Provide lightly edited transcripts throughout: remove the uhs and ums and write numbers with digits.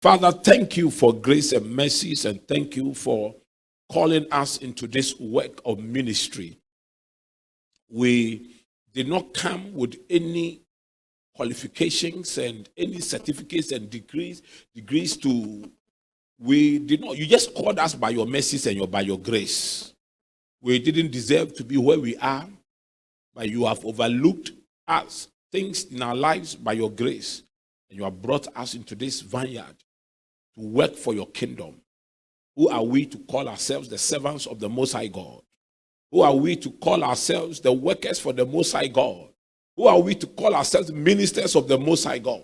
Father, thank you for grace and mercies, and thank you for calling us into this work of ministry. We did not come with any qualifications and any certificates and degrees to. We did not. You just called us by your mercies and by your grace. We didn't deserve to be where we are, but you have overlooked us, things in our lives by your grace, and you have brought us into this vineyard to work for your kingdom. Who are we to call ourselves the servants of the Most High God? Who are we to call ourselves the workers for the Most High God? Who are we to call ourselves ministers of the Most High God?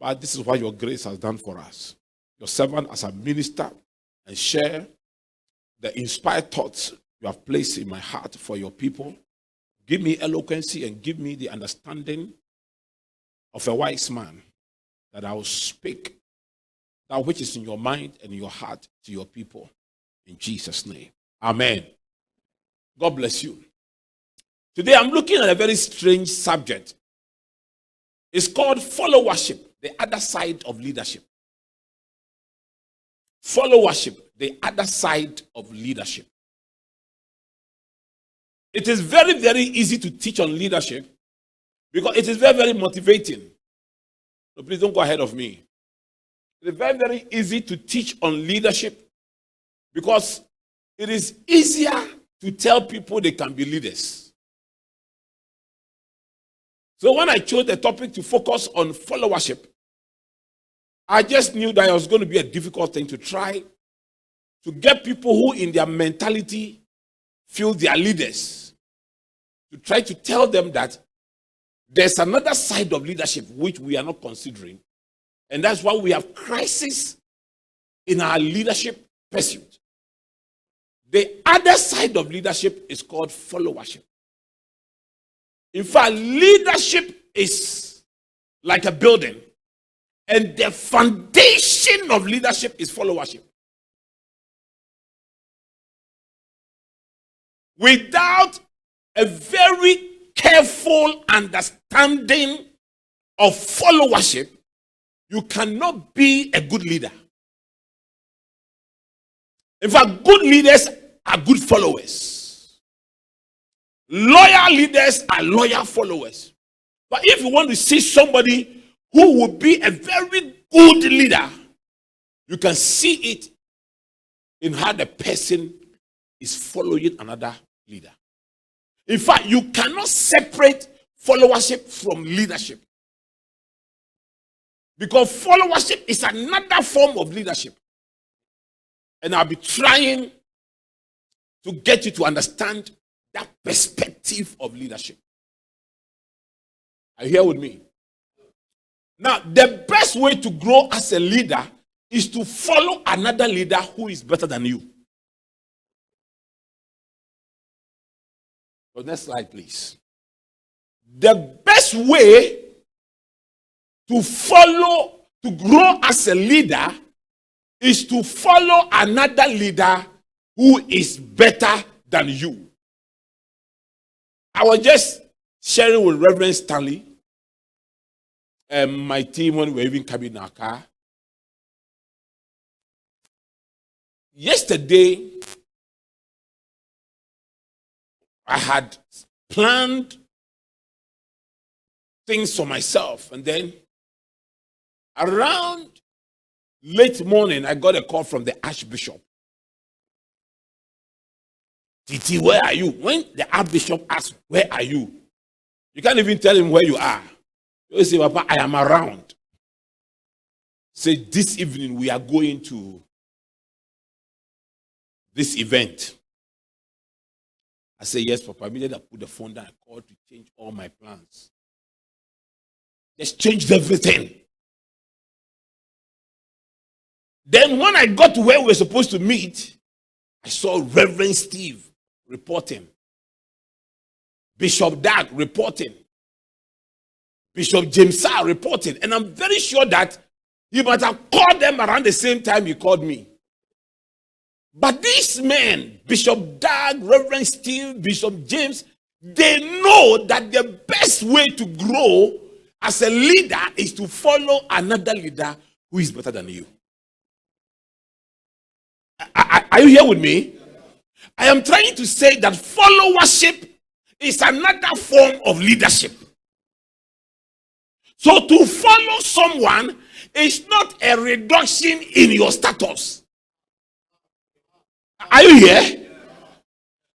But this is what your grace has done for us. Your servant as a minister, and share the inspired thoughts you have placed in my heart for your people. Give me eloquency and give me the understanding of a wise man, that I will speak that which is in your mind and in your heart to your people. In Jesus' name. Amen. God bless you. Today I'm looking at a very strange subject. It's called followership, the other side of leadership. Followership, the other side of leadership. It is very, very easy to teach on leadership because it is very, very motivating. So please don't go ahead of me. It is very, very easy to teach on leadership because it is easier to tell people they can be leaders. So when I chose the topic to focus on followership, I just knew that it was going to be a difficult thing to try to get people who in their mentality feel they are leaders, to try to tell them that there's another side of leadership which we are not considering. And that's why we have crisis in our leadership pursuit. The other side of leadership is called followership. In fact, leadership is like a building, and the foundation of leadership is followership. Without a very careful understanding of followership, you cannot be a good leader. In fact, good leaders are good followers. Loyal leaders are loyal followers. But if you want to see somebody who will be a very good leader, you can see it in how the person is following another leader. In fact, you cannot separate followership from leadership. Because followership is another form of leadership. And I'll be trying to get you to understand that perspective of leadership. Are you here with me? Now, the best way to grow as a leader is to follow another leader who is better than you. So next slide, please. The best way to grow as a leader is to follow another leader who is better than you. I was just sharing with Reverend Stanley and my team when we were even coming in our car. Yesterday, I had planned things for myself, and then around late morning, I got a call from the Archbishop. Titi, where are you? When the Archbishop asks, where are you? You can't even tell him where you are. You say, Papa, I am around. Say, this evening we are going to this event. I say, yes, Papa. Immediately I put the phone down. I called to change all my plans. Just changed everything. Then when I got to where we were supposed to meet, I saw Reverend Steve reporting. Bishop Doug reporting. Bishop James Sarr reporting. And I'm very sure that he might have called them around the same time he called me. But these men, Bishop Doug, Reverend Steve, Bishop James, they know that the best way to grow as a leader is to follow another leader who is better than you. Are you here with me? I am trying to say that followership is another form of leadership. So to follow someone is not a reduction in your status. Are you here?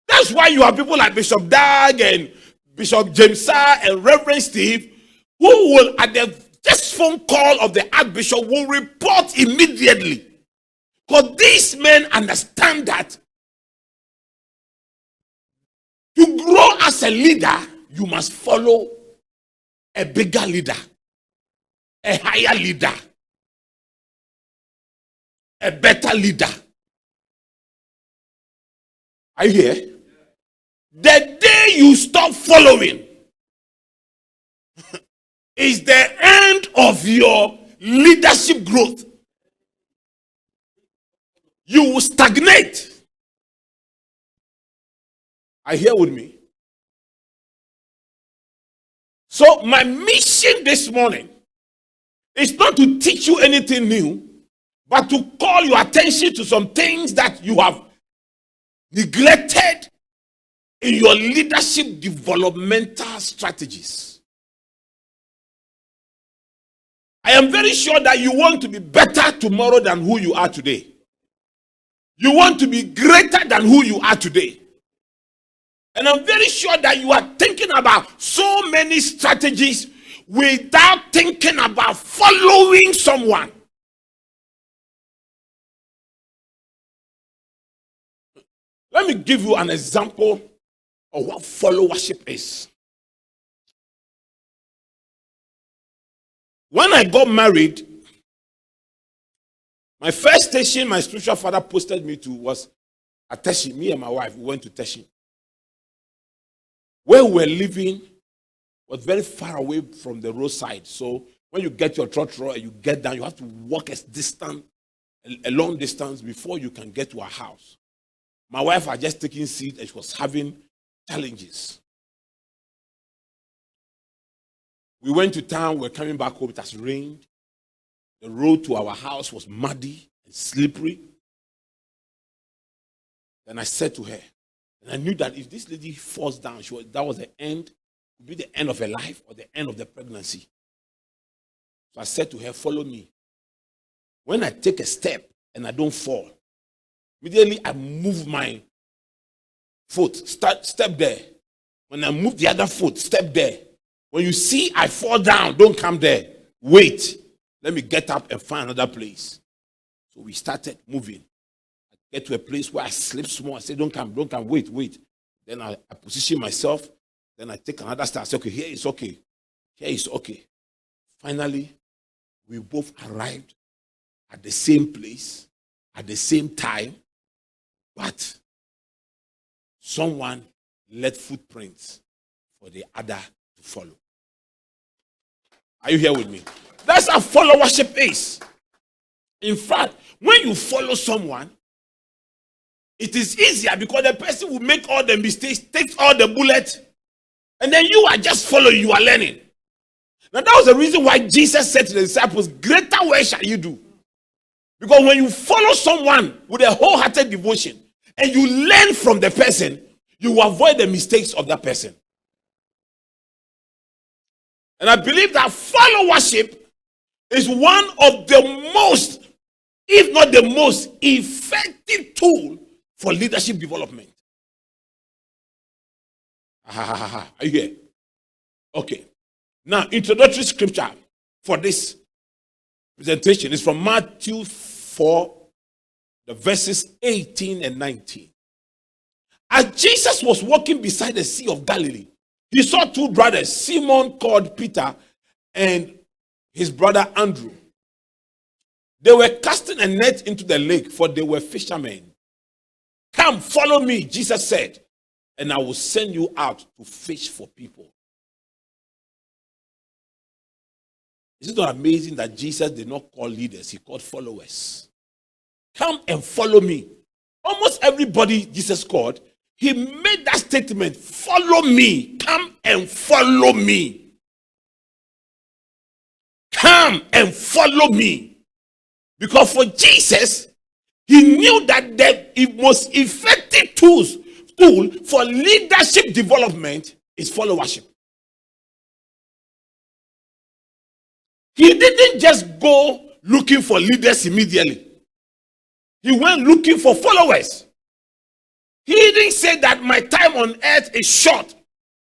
That's why you have people like Bishop Dag and Bishop James and Reverend Steve, who will, at the first phone call of the Archbishop, will report immediately. Because these men understand that to grow as a leader, you must follow a bigger leader, a higher leader, a better leader. Are you here? The day you stop following is the end of your leadership growth. You will stagnate. Are you here with me? So my mission this morning is not to teach you anything new, but to call your attention to some things that you have neglected in your leadership developmental strategies. I am very sure that you want to be better tomorrow than who you are today. You want to be greater than who you are today. And I'm very sure that you are thinking about so many strategies without thinking about following someone. Let me give you an example of what followership is. When I got married, my first station my spiritual father posted me to was at Teshi. Me and my wife, we went to Teshi. Where we were living was very far away from the roadside. So when you get your trotro and you get down, you have to walk a long distance before you can get to our house. My wife had just taken seat and she was having challenges. We went to town, we were coming back home, it has rained. The road to our house was muddy and slippery. Then I said to her, and I knew that if this lady falls down, that was the end, it would be the end of her life or the end of the pregnancy. So I said to her, follow me. When I take a step and I don't fall, immediately I move my foot, step there. When I move the other foot, step there. When you see I fall down, don't come there. Wait. Let me get up and find another place. So we started moving. I get to a place where I slip small. I say, don't come, wait. Then I position myself. Then I take another step. I say, okay, here is okay. Here is okay. Finally, we both arrived at the same place, at the same time, but someone left footprints for the other to follow. Are you here with me? That's how followership is. In fact, when you follow someone, it is easier because the person will make all the mistakes, take all the bullets, and then you are just following, you are learning. Now that was the reason why Jesus said to the disciples, greater work shall you do. Because when you follow someone with a wholehearted devotion and you learn from the person, you will avoid the mistakes of that person. And I believe that followership is one of the most, if not the most effective tool for leadership development. Are you here? Okay. Now, introductory scripture for this presentation is from Matthew 4, the verses 18 and 19. As Jesus was walking beside the Sea of Galilee, he saw two brothers, Simon called Peter and his brother Andrew. They were casting a net into the lake, for they were fishermen. Come, follow me, Jesus said, and I will send you out to fish for people. Is it not amazing that Jesus did not call leaders, he called followers? Come and follow me. Almost everybody Jesus called, he made that statement, follow me, come and follow me. Come and follow me. Because for Jesus, he knew that the most effective tool for leadership development is followership. He didn't just go looking for leaders immediately. He went looking for followers. He didn't say that my time on earth is short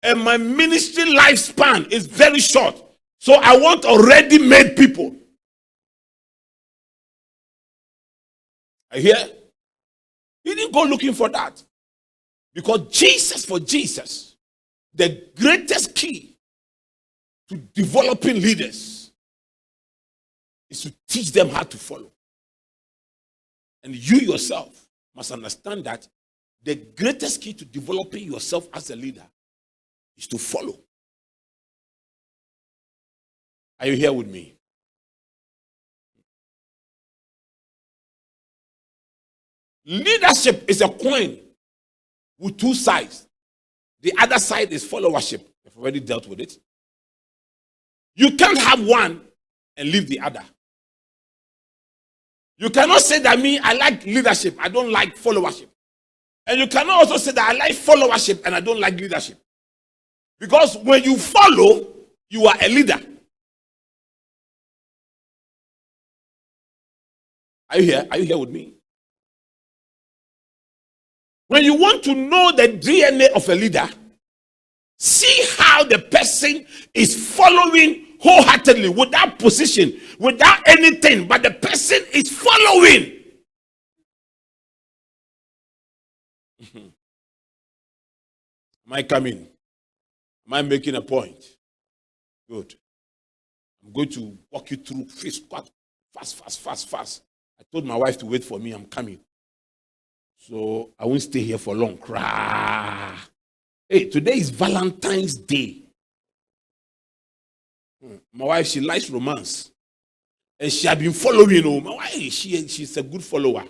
and my ministry lifespan is very short. So I want already made people. I hear? He didn't go looking for that. Because for Jesus, the greatest key to developing leaders is to teach them how to follow. And you yourself must understand that the greatest key to developing yourself as a leader is to follow. Are you here with me? Leadership is a coin with two sides. The other side is followership. I've already dealt with it. You can't have one and leave the other. You cannot say that I like leadership, I don't like followership. And you cannot also say that I like followership and I don't like leadership. Because when you follow, you are a leader. Are you here? Are you here with me? When you want to know the DNA of a leader, see how the person is following wholeheartedly, without position, without anything, but the person is following. Am I coming? Am I making a point? Good. I'm going to walk you through fast. I told my wife to wait for me. I'm coming. So I won't stay here for long. Hey, today is Valentine's Day. My wife, she likes romance. And she has been following. My wife, she's a good follower.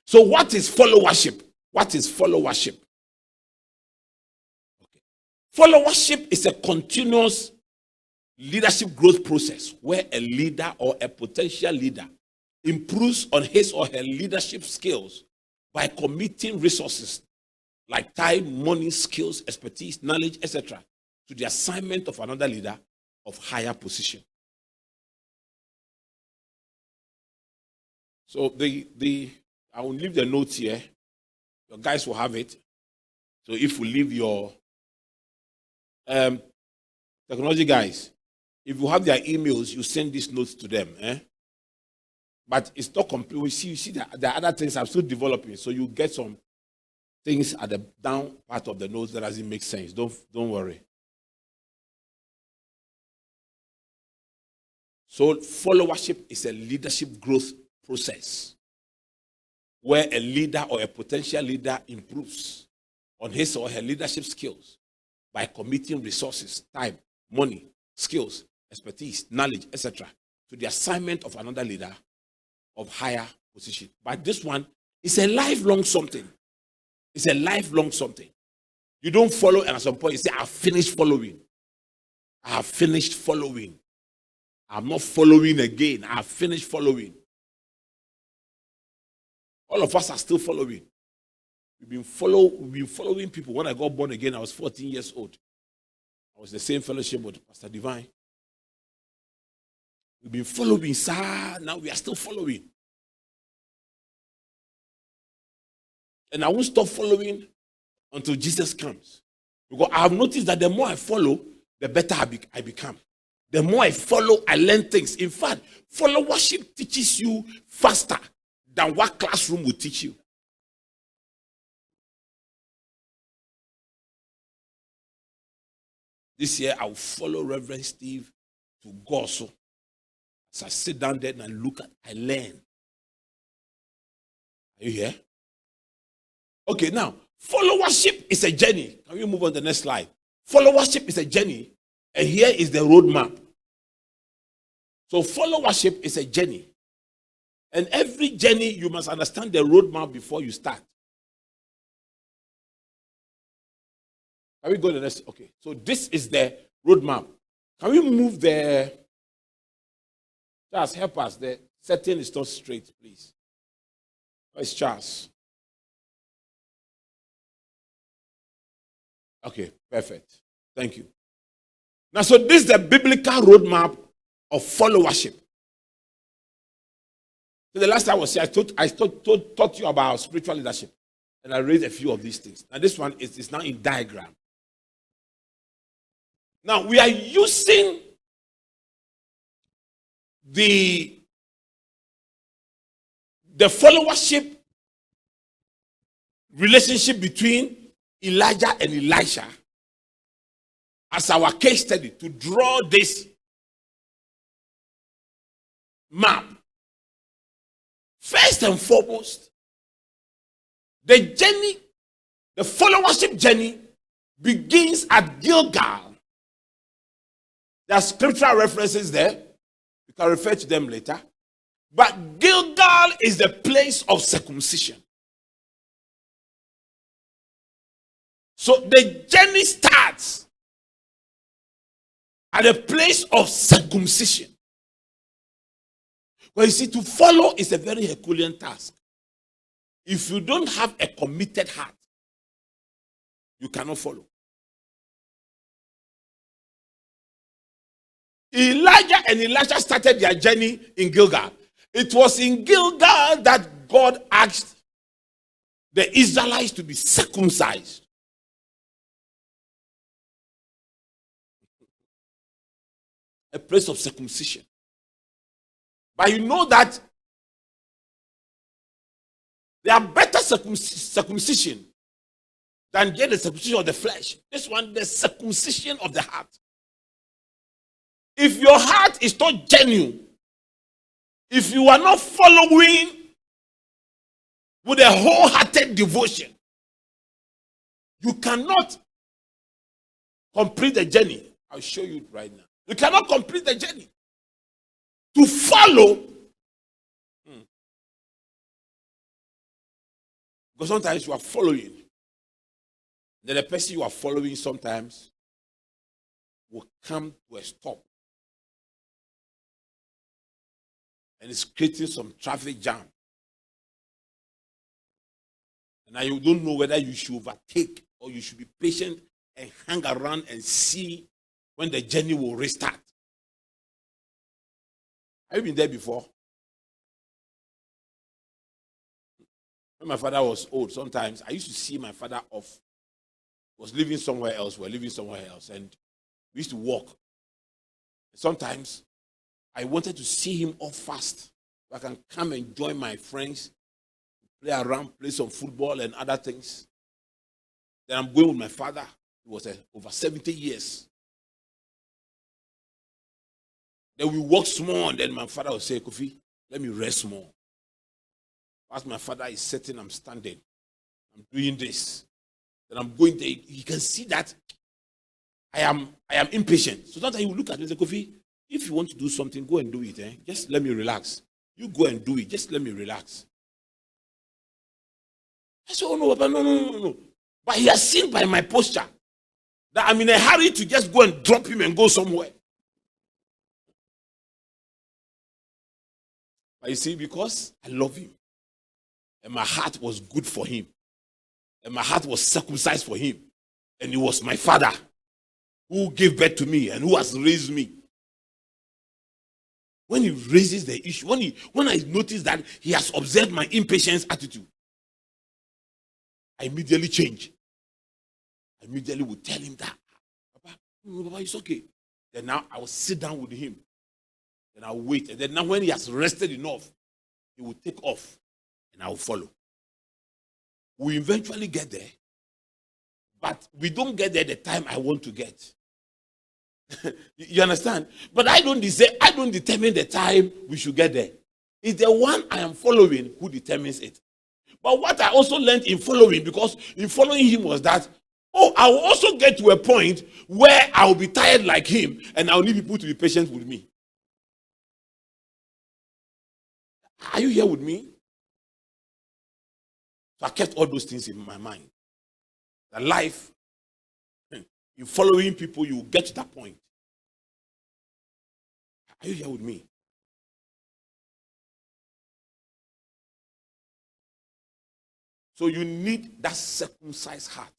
So what is followership? What is followership? Okay. Followership is a continuous leadership growth process where a leader or a potential leader improves on his or her leadership skills by committing resources like time, money, skills, expertise, knowledge, etc. to the assignment of another leader of higher position. So I will leave the notes here. Your guys will have it. So if you leave your technology guys, if you have their emails, you send these notes to them. But it's not complete. You see that there are other things I'm still developing. So you get some things at the down part of the notes that doesn't make sense. Don't worry. So followership is a leadership growth process where a leader or a potential leader improves on his or her leadership skills by committing resources, time, money, skills, expertise, knowledge, etc. to the assignment of another leader of higher position. But this one is a lifelong something. It's a lifelong something. You don't follow and at some point you say, I've finished following. I have finished following. I'm not following again. I have finished following. All of us are still following. We've been following people. When I got born again, I was 14 years old. I was the same fellowship with Pastor Divine. We've been following, sir. Now we are still following. And I won't stop following until Jesus comes. Because I have noticed that the more I follow, the better I become. The more I follow, I learn things. In fact, followership teaches you faster than what classroom will teach you. This year, I will follow Reverend Steve to Goso. As I sit down there and look I learn. Are you here? Okay, now, followership is a journey. Can we move on to the next slide? Followership is a journey, and here is the roadmap. So followership is a journey. And every journey, you must understand the roadmap before you start. Can we go to the next? Okay, so this is the roadmap. Can we move the, just help us, the Setting is not straight, please. Where's Charles? Okay, perfect. Thank you. Now, so this is the biblical roadmap of followership. So the last time I was here, I taught you about spiritual leadership. And I raised a few of these things. Now this one is now in diagram. Now we are using the followership relationship between Elijah and Elisha as our case study to draw this map. First and foremost, the journey, the followership journey begins at Gilgal. There are scriptural references there. You can refer to them later. But Gilgal is the place of circumcision. So the journey starts at a place of circumcision. Well, you see, to follow is a very Herculean task. If you don't have a committed heart, you cannot follow. Elijah and Elisha started their journey in Gilgal. It was in Gilgal that God asked the Israelites to be circumcised. A place of circumcision. But you know that there are better circumcision than get the circumcision of the flesh. This one, the circumcision of the heart. If your heart is not genuine, if you are not following with a wholehearted devotion, you cannot complete the journey. I'll show you right now. You cannot complete the journey. To follow, because sometimes you are following, then the person you are following sometimes will come to a stop. And it's creating some traffic jam. And now you don't know whether you should overtake or you should be patient and hang around and see when the journey will restart. Have you been there before? When my father was old, sometimes I used to see my father off. He was living somewhere else, we're living somewhere else, and we used to walk. Sometimes I wanted to see him off fast, so I can come and join my friends, play around, play some football and other things. Then I'm going with my father. He was over 70 years. Then we walk small, and then my father will say, Kofi, let me rest more. As my father is sitting, I'm standing. I'm doing this. Then I'm going there. You can see that I am impatient. So sometimes he will look at me and say, Kofi, if you want to do something, go and do it. Just let me relax. You go and do it. Just let me relax. I said, oh no, Papa, no. But he has seen by my posture that I'm in a hurry to just go and drop him and go somewhere. But you see, because I love him, and my heart was good for him, and my heart was circumcised for him, and he was my father who gave birth to me and who has raised me. When he raises the issue, when I notice that he has observed my impatience attitude, I immediately change. I immediately would tell him that, Papa, it's okay. Then now I will sit down with him. Then I'll wait. And then now when he has rested enough, he will take off and I will follow. We eventually get there, but we don't get there the time I want to get. You understand? But I don't determine the time we should get there. It's the one I am following who determines it. But what I also learned in following, because in following him was that, I will also get to a point where I will be tired like him and I will need people to be patient with me. Are you here with me? So I kept all those things in my mind. The life, in following people, you will get to that point. Are you here with me? So you need that circumcised heart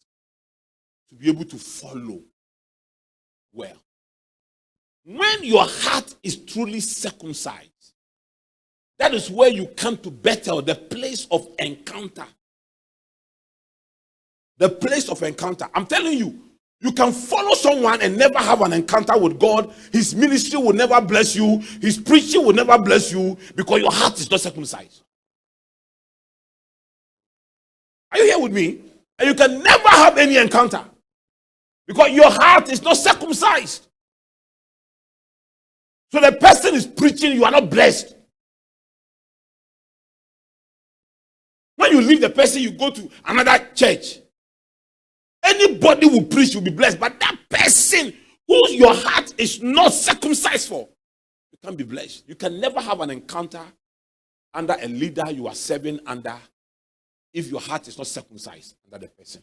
to be able to follow well. When your heart is truly circumcised, that is where you come to Bethel, the place of encounter. The place of encounter. I'm telling you, you can follow someone and never have an encounter with God. His ministry will never bless you. His preaching will never bless you because your heart is not circumcised. Are you here with me? And you can never have any encounter because your heart is not circumcised. So the person is preaching, you are not blessed. When you leave the person, you go to another church. Anybody will preach, you'll be blessed. But that person whose your heart is not circumcised for, you can't be blessed. You can never have an encounter under a leader you are serving under if your heart is not circumcised under the person.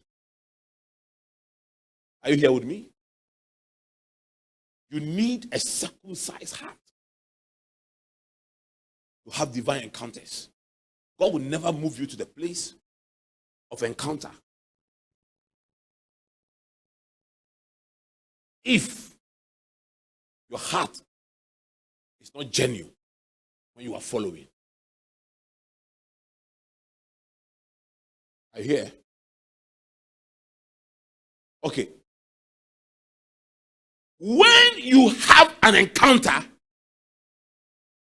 Are you here with me? You need a circumcised heart to have divine encounters. God will never move you to the place of encounter if your heart is not genuine when you are following. Are you here? Okay. When you have an encounter,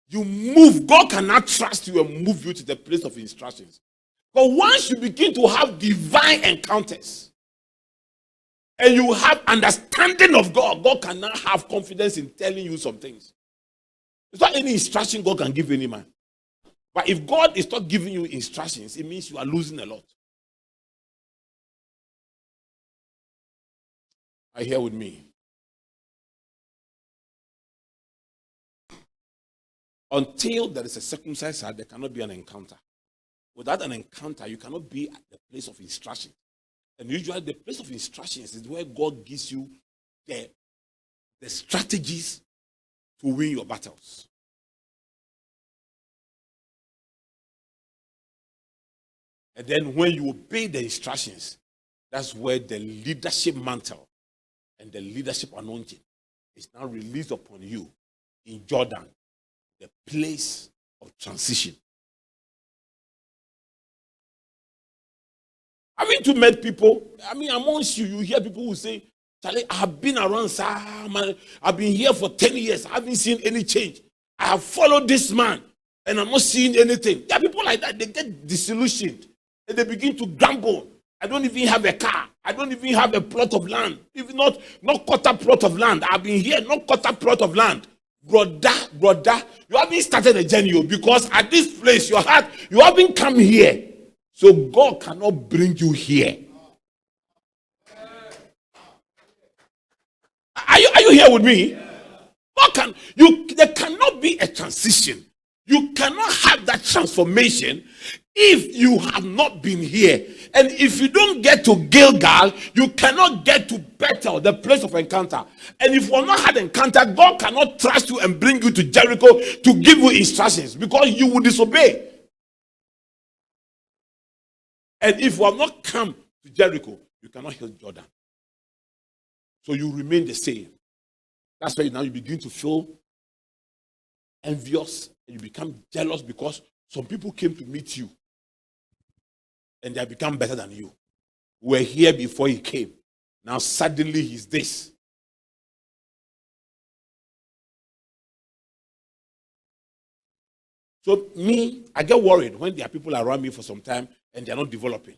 you move. God cannot trust you and move you to the place of instructions. But once you begin to have divine encounters and you have understanding of God, God cannot have confidence in telling you some things. It's not any instruction God can give any man. But if God is not giving you instructions, it means you are losing a lot. Are you here with me? Until there is a circumcised heart, there cannot be an encounter. Without an encounter, you cannot be at the place of instruction. And usually the place of instructions is where God gives you the strategies to win your battles. And then when you obey the instructions, that's where the leadership mantle and the leadership anointing is now released upon you in Jordan, the place of transition. Having to meet people, amongst you, you hear people who say, Charlie, I have been around, sir, man, I've been here for 10 years, I haven't seen any change. I have followed this man, and I'm not seeing anything. There are people like that, they get disillusioned, and they begin to grumble. I don't even have a car. I don't even have a plot of land. Even not quarter plot of land. I've been here, not quarter plot of land. Brother, you haven't started a journey because at this place, you haven't come here. So God cannot bring you here. Are you here with me? There cannot be a transition. You cannot have that transformation if you have not been here. And if you don't get to Gilgal, you cannot get to Bethel, the place of encounter. And if you have not had encounter, God cannot trust you and bring you to Jericho to give you instructions because you will disobey. And if you have not come to Jericho, you cannot heal Jordan. So you remain the same. That's why now you begin to feel envious and you become jealous because some people came to meet you and they have become better than you. We were here before he came. Now suddenly he's this. So I get worried when there are people around me for some time and they are not developing.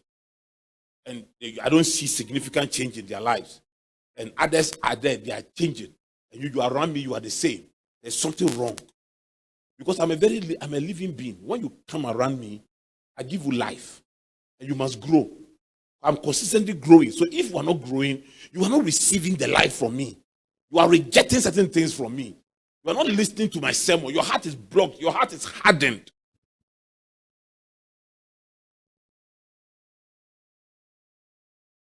And I don't see significant change in their lives. And others are there, they are changing. And you are around me, you are the same. There's something wrong. Because I'm a living being. When you come around me, I give you life. And you must grow. I'm consistently growing. So if you are not growing, you are not receiving the life from me. You are rejecting certain things from me. You are not listening to my sermon. Your heart is blocked. Your heart is hardened.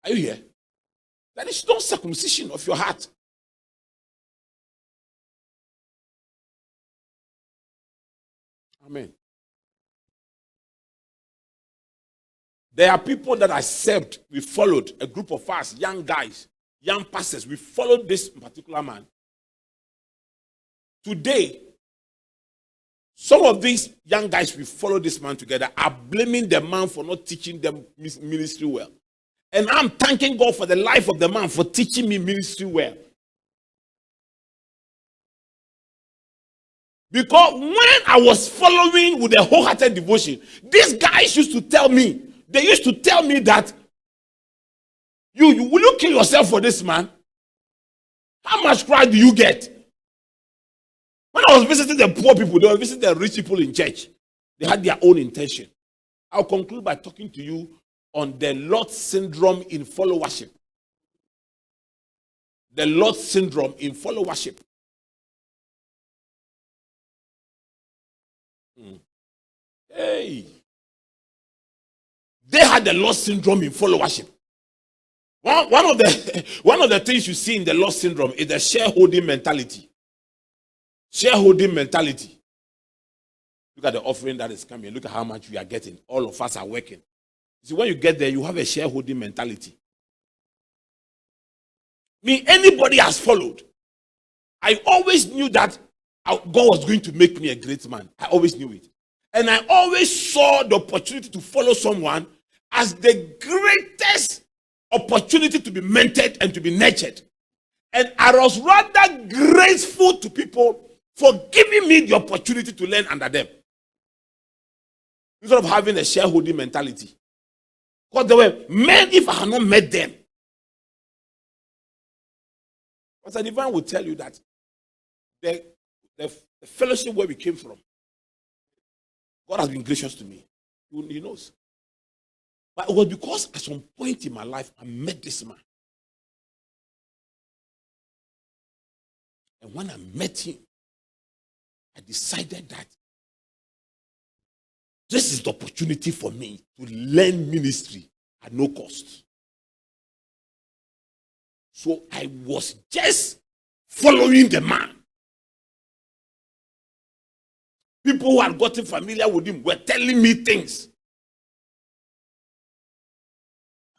Are you here? That is no circumcision of your heart. Amen. There are people that I served. We followed a group of us, young guys, young pastors. We followed this particular man. Today, some of these young guys we follow this man together are blaming the man for not teaching them ministry well. And I'm thanking God for the life of the man for teaching me ministry well. Because when I was following with a wholehearted devotion, these guys used to tell me that will you kill yourself for this man? How much pride do you get? When I was visiting the poor people, they were visiting the rich people in church. They had their own intention. I'll conclude by talking to you on the Lord syndrome in followership. The Lord syndrome in followership. Hey. They had the Lord syndrome in followership. One of the things you see in the Lord syndrome is the shareholding mentality. Shareholding mentality. Look at the offering that is coming. Look at how much we are getting. All of us are working. See, when you get there, you have a shareholding mentality. Anybody has followed. I always knew that God was going to make me a great man. I always knew it. And I always saw the opportunity to follow someone as the greatest opportunity to be mentored and to be nurtured. And I was rather grateful to people for giving me the opportunity to learn under them, instead of having a shareholding mentality. Because they were men, if I had not met them. Pastor Divine will tell you that the fellowship where we came from, God has been gracious to me. He knows. But it was because at some point in my life, I met this man. And when I met him, I decided that this is the opportunity for me to learn ministry at no cost. So I was just following the man. People who had gotten familiar with him were telling me things.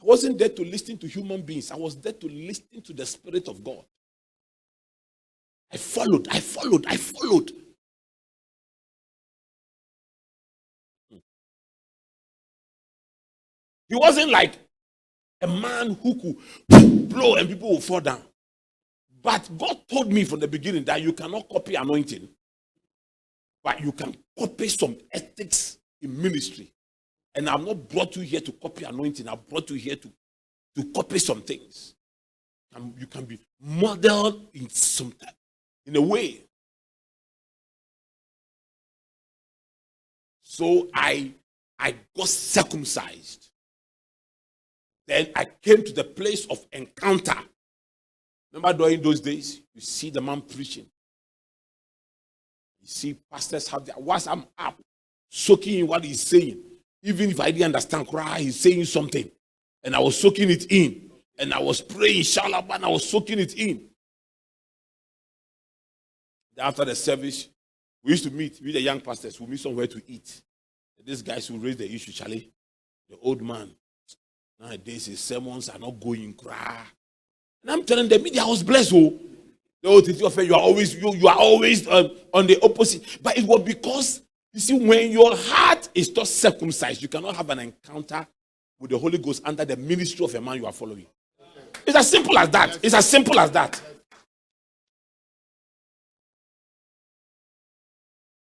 I wasn't there to listen to human beings. I was there to listen to the Spirit of God. I followed. He wasn't like a man who could blow and people will fall down. But God told me from the beginning that you cannot copy anointing, but you can copy some ethics in ministry. And I've not brought you here to copy anointing. I've brought you here to copy some things. And you can be modeled in a way. So I got circumcised. Then I came to the place of encounter. Remember during those days, you see the man preaching. You see pastors have their, once I'm up, soaking in what he's saying. Even if I didn't understand, he's saying something. And I was soaking it in. And I was praying, Shalaba, and I was soaking it in. Then after the service, we used to meet with the young pastors. We meet somewhere to eat. And these guys who raised the issue, Charlie, the old man, nowadays his sermons are not going, And I'm telling them, I was blessed. Oh, Titi-Ofei, you are always on the opposite. But it was because, you see, when your heart is not circumcised, you cannot have an encounter with the Holy Ghost under the ministry of a man you are following. It's as simple as that. It's as simple as that.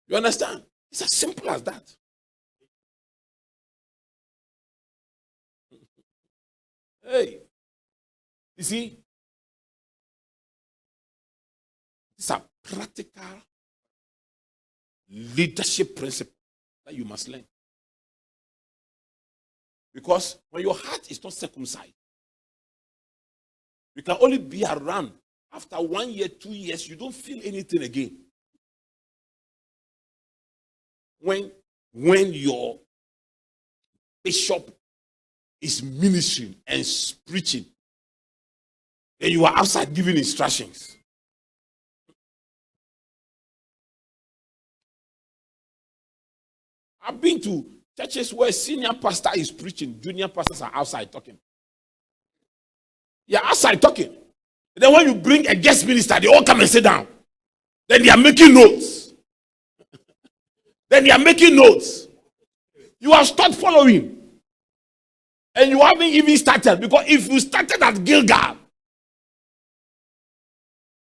You understand? It's as simple as that. Hey, you see, these are practical leadership principles that you must learn. Because when your heart is not circumcised, you can only be around. After 1 year, 2 years, you don't feel anything again. When your bishop is ministering and preaching, and you are outside giving instructions. I've been to Churches where senior pastor is preaching, junior pastors are outside talking. You're outside talking. Then when you bring a guest minister, they all come and sit down. Then they are making notes. You have stopped following. And you haven't even started. Because if you started at Gilgal,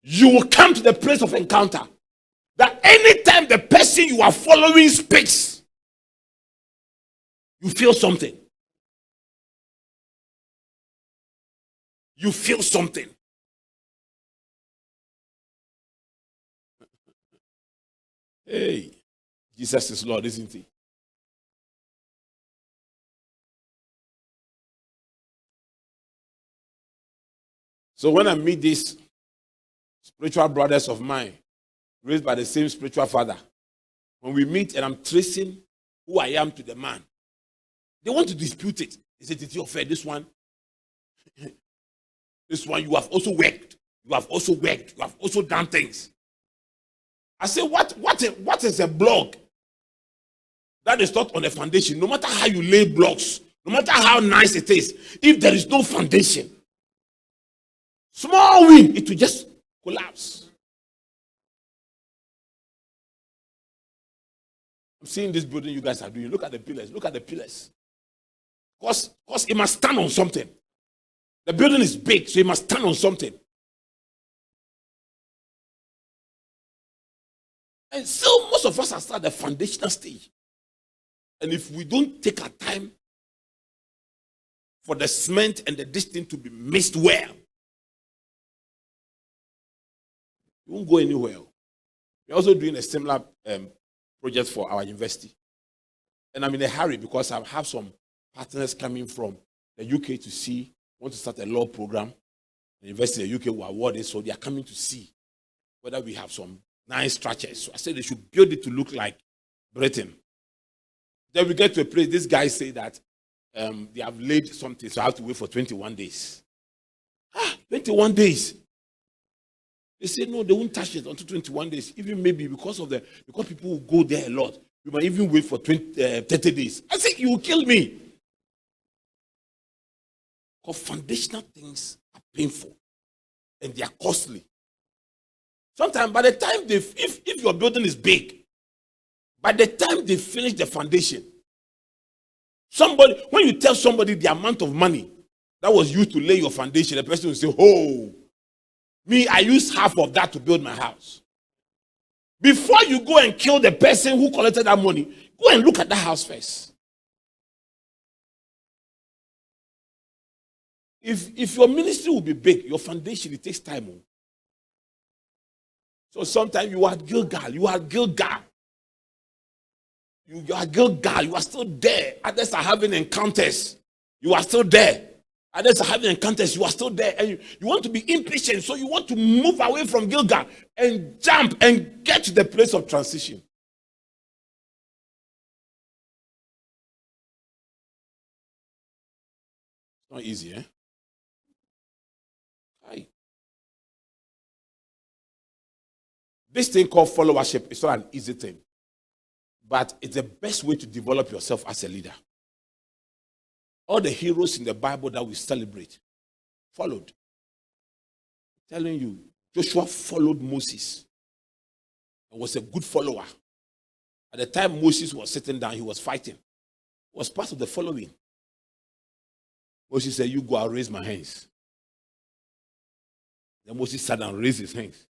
you will come to the place of encounter. That anytime the person you are following speaks, you feel something. You feel something. Hey, Jesus is Lord, isn't he? So when I meet these spiritual brothers of mine, raised by the same spiritual father, when we meet and I'm tracing who I am to the man, they want to dispute it. They say, Titi-Ofei, this one, you have also worked. You have also done things. I say, what is a block that is not on a foundation? No matter how you lay blocks, no matter how nice it is, if there is no foundation, small wind, it will just collapse. I'm seeing this building you guys are doing. Look at the pillars. Because it must stand on something. The building is big, so it must stand on something. And so most of us are still at the foundational stage. And if we don't take our time for the cement and the distance to be mixed well, you won't go anywhere. We're also doing a similar project for our university. And I'm in a hurry because I have some partners coming from the UK to see, want to start a law program. The university in the UK will award it, so they are coming to see whether we have some nice structures. So I said they should build it to look like Britain. Then we get to a place, this guy say that they have laid something, so I have to wait for 21 days. 21 days. They say no, they won't touch it until 21 days. Even maybe because people will go there a lot. We might even wait for 30 days. I think you will kill me. Because foundational things are painful and they are costly. Sometimes by the time if your building is big, by the time they finish the foundation, when you tell somebody the amount of money that was used to lay your foundation, the person will say, oh, me, I used half of that to build my house. Before you go and kill the person who collected that money, go and look at that house first. If your ministry will be big, your foundation, it takes time. So sometimes you are Gilgal. You are still there. Others are having encounters. You are still there. Others are having encounters. You are still there. And you want to be impatient. So you want to move away from Gilgal and jump and get to the place of transition. It's not easy, eh? This thing called followership is not an easy thing, but it's the best way to develop yourself as a leader. All the heroes in the Bible that we celebrate followed. I'm telling you, Joshua followed Moses and was a good follower. At the time Moses was sitting down, he was fighting. It was part of the following. Moses said, you go, I'll raise my hands. Then Moses sat down and raised his hands.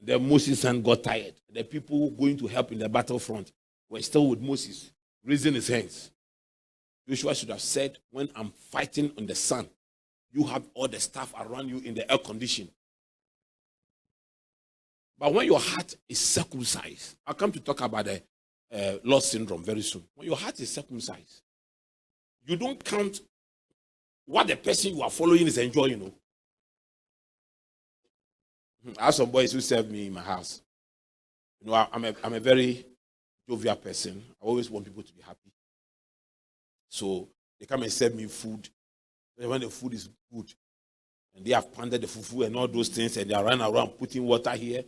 Then Moses' hand got tired. The people going to help in the battlefront were still with Moses, raising his hands. Joshua should have said, when I'm fighting on the sun, you have all the stuff around you in the air condition. But when your heart is circumcised, I'll come to talk about the loss syndrome very soon. When your heart is circumcised, you don't count what the person you are following is enjoying. I have some boys who serve me in my house. I'm a very jovial person. I always want people to be happy. So they come and serve me food. When the food is good, and they have pounded the fufu and all those things, and they are running around putting water here.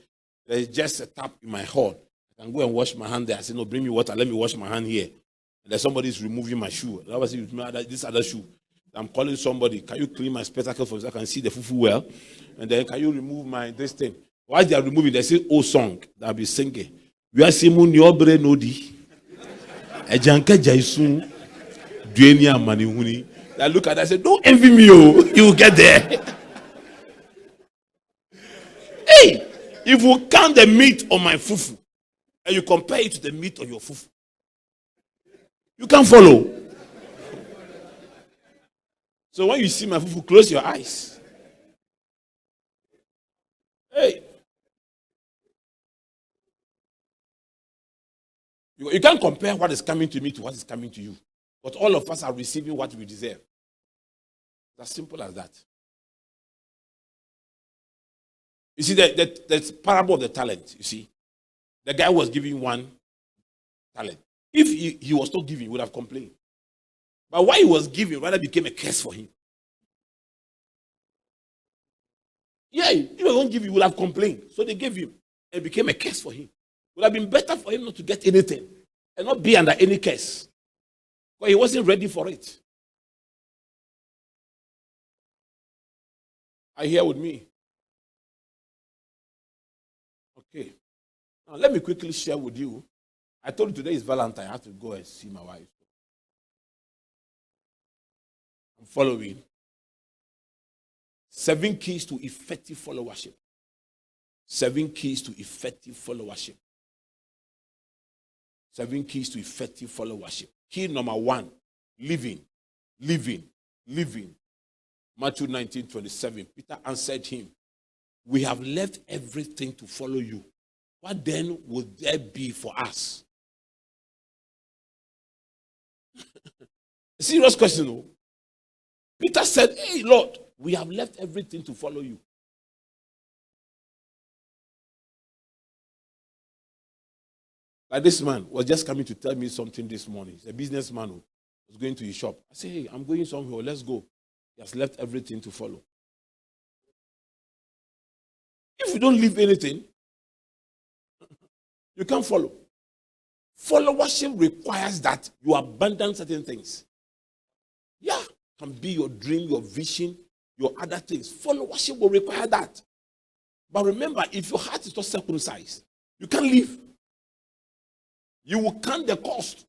There is just a tap in my hall. I can go and wash my hand there. I say, no, bring me water. Let me wash my hand here. And then somebody is removing my shoe. I was this other shoe. I'm calling somebody. Can you clean my spectacles for me so I can see the fufu well? And then can you remove this thing? While they are removing, they say, "Oh, song that I'll be singing. We are singing Niobre Nodi. Ejanka Jaisun. Duenia Manihuni." I look at that and say, "Don't envy me, oh. You will get there." Hey, if you count the meat on my fufu and you compare it to the meat on your fufu, you can't follow. So when you see my fufu, close your eyes. Hey. You can't compare what is coming to me to what is coming to you. But all of us are receiving what we deserve. It's as simple as that. You see, the parable of the talent, you see. The guy was giving one talent. If he was not giving, he would have complained. But why he was giving rather became a curse for him. Yeah, if he won't give, he would have complained. So they gave him. And it became a curse for him. It would have been better for him not to get anything and not be under any curse. But he wasn't ready for it. Are you here with me? Okay. Now let me quickly share with you. I told you today is Valentine. I have to go and see my wife. I'm following. 7 keys to effective followership. 7 keys to effective followership. 7 keys to effective followership. Key number 1, living. Matthew 19:27. Peter answered him, "We have left everything to follow you. What then would there be for us?" A serious question, no? Peter said, "Hey, Lord, we have left everything to follow you." Like this man was just coming to tell me something this morning. He's a businessman who was going to his shop. I said, "Hey, I'm going somewhere. Let's go." He has left everything to follow. If you don't leave anything, you can't follow. Followership requires that you abandon certain things. Yeah, it can be your dream, your vision, your other things. Followership will require that. But remember, if your heart is not circumcised, you can't live. You will count the cost.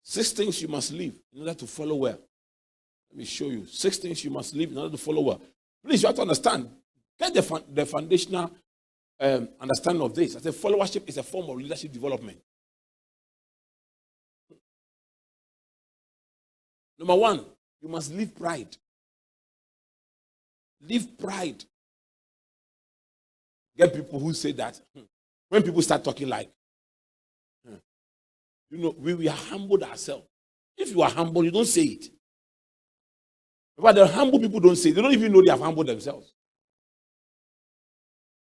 6 things you must leave in order to follow well. Let me show you. 6 things you must leave in order to follow well. Please, you have to understand. Get the foundational understanding of this. I say followership is a form of leadership development. Number 1, you must leave pride. Leave pride. Get people who say that when people start talking like, we are humbled ourselves. If you are humble, you don't say it. But the humble people don't say it. They don't even know they have humbled themselves.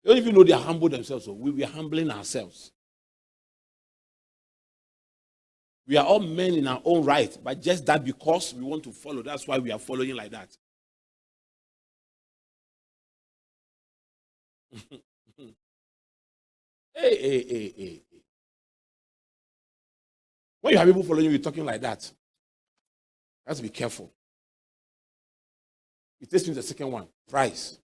They don't even know they are humble themselves. So we are humbling ourselves. We are all men in our own right, but just that because we want to follow, that's why we are following like that. Hey. When you have people following you, you're talking like that. You have to be careful. It takes me to the second one, price.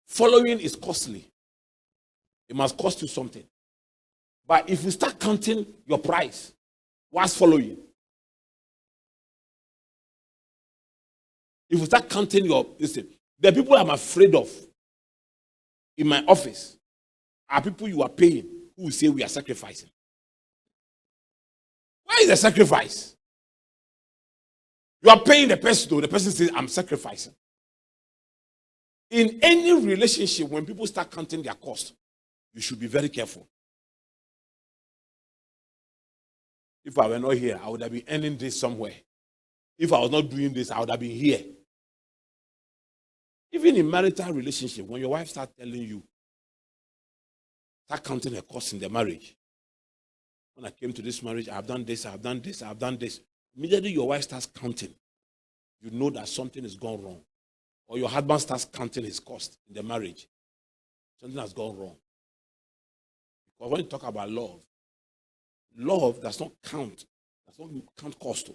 Following is costly. It must cost you something. But if you start counting your price, what's following? If you start counting the people I'm afraid of in my office are people you are paying who will say we are sacrificing. Where is the sacrifice? You are paying the person, though. The person says, I'm sacrificing. In any relationship, when people start counting their cost, you should be very careful. If I were not here, I would have been earning this somewhere. If I was not doing this, I would have been here. Even in marital relationship, when your wife starts telling you, start counting her costs in the marriage. When I came to this marriage, I have done this, I have done this, I have done this. Immediately your wife starts counting, you know that something has gone wrong. Or your husband starts counting his cost in the marriage. Something has gone wrong. Because when you talk about love does not count cost.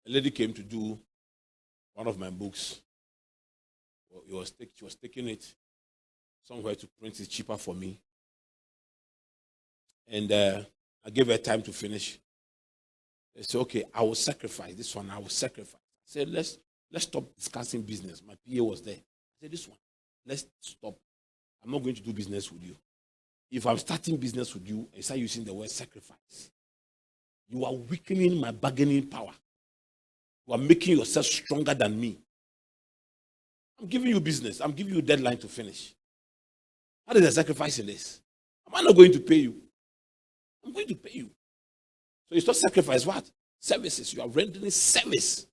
A lady came to do one of my books. She was taking it somewhere to print it cheaper for me. And I gave her time to finish. I said, okay, I will sacrifice this one. I will sacrifice. I said, let's stop discussing business. My PA was there. I said, this one, let's stop. I'm not going to do business with you. If I'm starting business with you and start using the word sacrifice, you are weakening my bargaining power. You are making yourself stronger than me. I'm giving you business. I'm giving you a deadline to finish. What is the sacrifice in this? Am I not going to pay you? I'm going to pay you. So it's not sacrifice, what? Services. You are rendering service.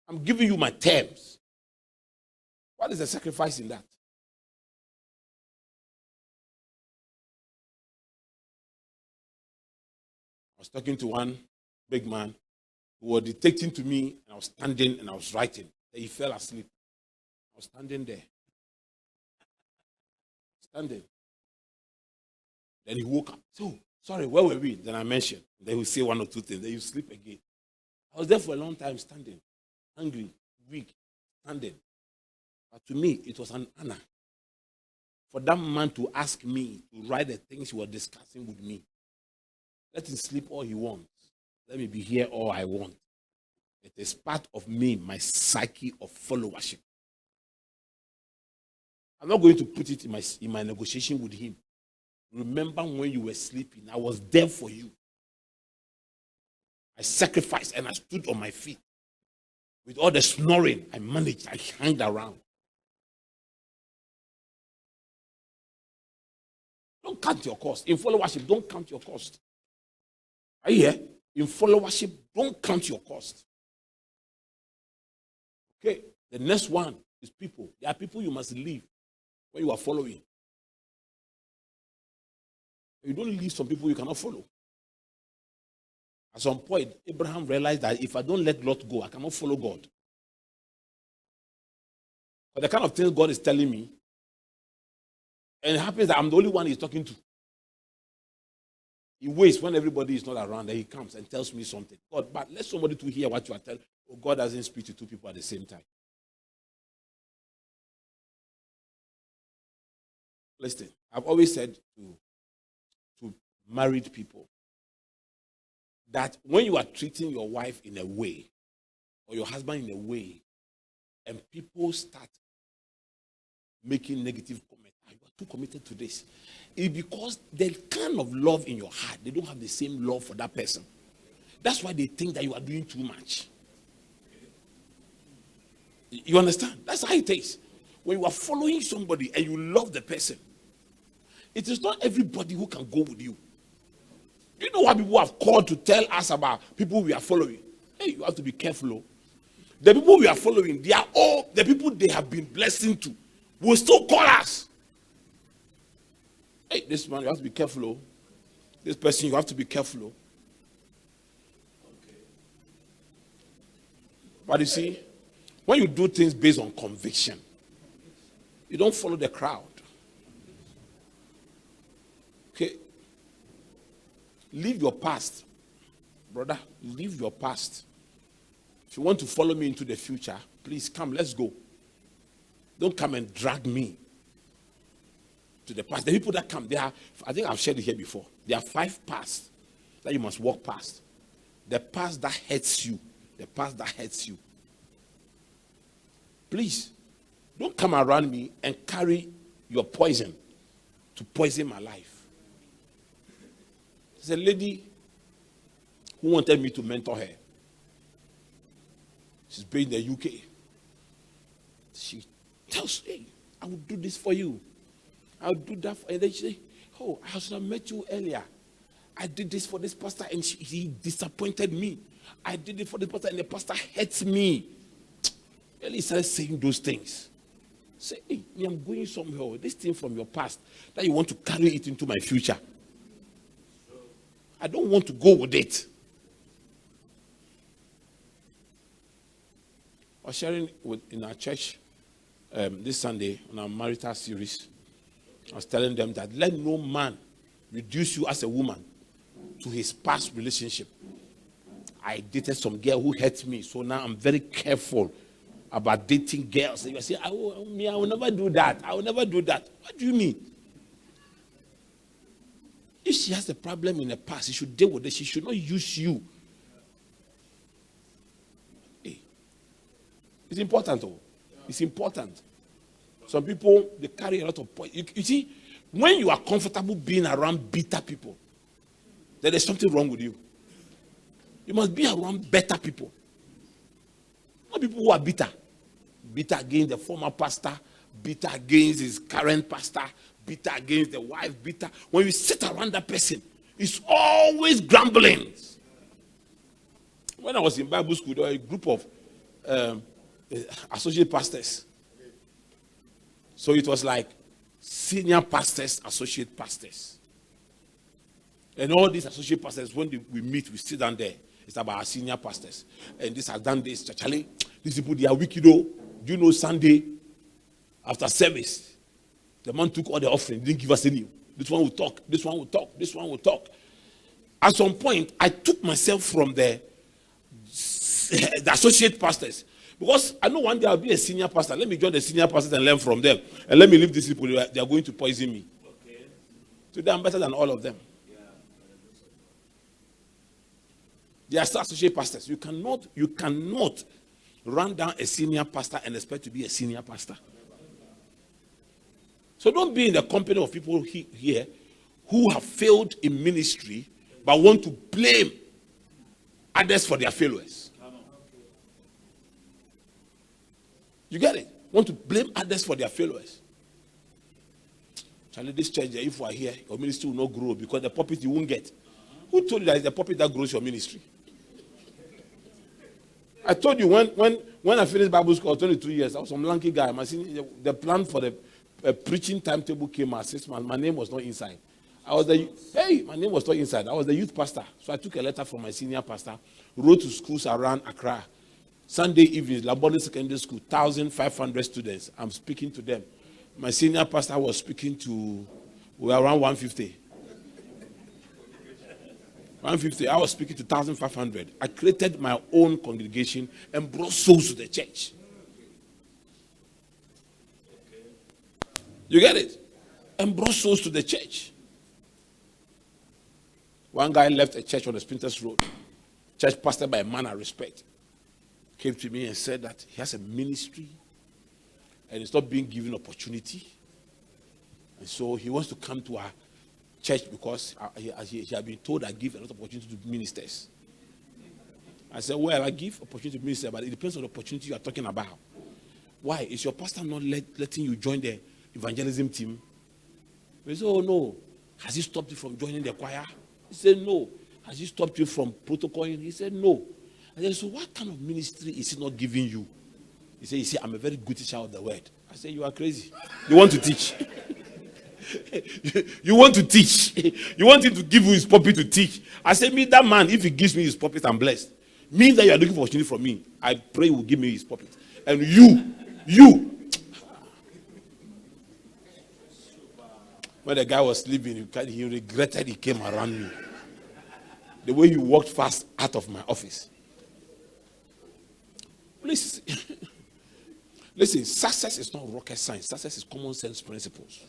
I'm giving you my terms. What is the sacrifice in that? I was talking to one big man who was dictating to me, and I was standing and I was writing. Then he fell asleep. I was standing there. Standing. Then he woke up. So, sorry, where were we? Then I mentioned. Then he would say one or two things. Then you sleep again. I was there for a long time standing. Hungry, weak, standing. But to me, it was an honor for that man to ask me to write the things he was discussing with me. Let him sleep all he wants. Let me be here all I want. It is part of me, my psyche of followership. I'm not going to put it in my negotiation with him. Remember when you were sleeping, I was there for you. I sacrificed and I stood on my feet. With all the snoring, I managed, I hanged around. Don't count your cost. In followership, don't count your cost. Are you here? In followership, don't count your cost. Okay, the next one is people. There are people you must leave when you are following. You don't leave some people you cannot follow. At some point, Abraham realized that if I don't let Lot go, I cannot follow God. But the kind of things God is telling me, and it happens that I'm the only one he's talking to. He waits when everybody is not around, then he comes and tells me something. God, but let somebody to hear what you are telling. Oh, God doesn't speak to two people at the same time. Listen, I've always said to married people that when you are treating your wife in a way, or your husband in a way, and people start making negative comments, you are too committed to this. It's because the kind of love in your heart, they don't have the same love for that person. That's why they think that you are doing too much. You understand? That's how it is. When you are following somebody and you love the person, it is not everybody who can go with you. Do you know what people have called to tell us about people we are following? Hey, you have to be careful. The people we are following, they are all the people they have been blessing to, will still call us. Hey, this man, you have to be careful. This person, you have to be careful. Okay. But you see, when you do things based on conviction, you don't follow the crowd. Okay? Leave your past. Brother, leave your past. If you want to follow me into the future, please come, let's go. Don't come and drag me to the past. The people that come, I think I've shared it here before. There are 5 paths that you must walk past. The past that hurts you. The past that hurts you. Please, don't come around me and carry your poison to poison my life. There's a lady who wanted me to mentor her. She's based in the UK. She tells me, I will do this for you. I'll do that for you. And then she said, oh, I should have met you earlier. I did this for this pastor and he disappointed me. I did it for this pastor and the pastor hates me. Well, he started saying those things. Say, hey, I'm going somewhere. This thing from your past, that you want to carry it into my future. I don't want to go with it. I was sharing in our church this Sunday on our marital series. I was telling them that let no man reduce you as a woman to his past relationship. I dated some girl who hurt me, so now I'm very careful about dating girls. And you say, I will never do that. I will never do that. What do you mean? If she has a problem in the past, she should deal with it. She should not use you. Hey. It's important, though. It's important. Some people, they carry a lot of points. You see, when you are comfortable being around bitter people, then there's something wrong with you. You must be around better people. Not people who are bitter. Bitter against the former pastor, bitter against his current pastor, bitter against the wife, bitter. When you sit around that person, it's always grumbling. When I was in Bible school, there were a group of associate pastors. So it was like senior pastors, associate pastors. And all these associate pastors, when we meet, we sit down there. It's about our senior pastors. And this has done this. Charlie, these people, they are wicked. Do you know Sunday, after service, the man took all the offering, didn't give us any. This one will talk, this one will talk, this one will talk. At some point, I took myself from the associate pastors. Because I know one day I'll be a senior pastor. Let me join the senior pastors and learn from them. And let me leave these people. They are going to poison me. Okay. Today I'm better than all of them. They are still associate pastors. You cannot run down a senior pastor and expect to be a senior pastor. So don't be in the company of people here who have failed in ministry but want to blame others for their failures. You get it? Want to blame others for their failures. Charlie, this church, if you are here, your ministry will not grow because the pulpit you won't get. Who told you that it's the pulpit that grows your ministry? I told you when I finished Bible school, 22 years, I was some lanky guy. The plan for the preaching timetable came out 6 months. My name was not inside. My name was not inside. I was the youth pastor. So I took a letter from my senior pastor, wrote to schools around Accra. Sunday evening, Labone Secondary School, 1,500 students. I'm speaking to them. My senior pastor was speaking to, we were around 150. 150. I was speaking to 1,500. I created my own congregation and brought souls to the church. You get it? And brought souls to the church. One guy left a church on the Sprinters Road. Church pastor by a man I respect. Came to me and said that he has a ministry and it's not being given opportunity. And so he wants to come to our church because he had been told I give a lot of opportunity to ministers. I said, well, I give opportunity to ministers, but it depends on the opportunity you are talking about. Why? Is your pastor not letting you join the evangelism team? He said, oh no. Has he stopped you from joining the choir? He said, no. Has he stopped you from protocoling? He said, no. I said, so what kind of ministry is he not giving you? He said, you see, I'm a very good teacher of the word. I said, you are crazy. You want to teach? You want to teach. You want him to give you his pulpit to teach. I said, me, that man, if he gives me his pulpit, I'm blessed. Means that you are looking for opportunity from me. I pray he will give me his pulpit. And you. When the guy was sleeping, he regretted he came around me. The way he walked fast out of my office. Please. Listen, success is not rocket science. Success is common sense principles.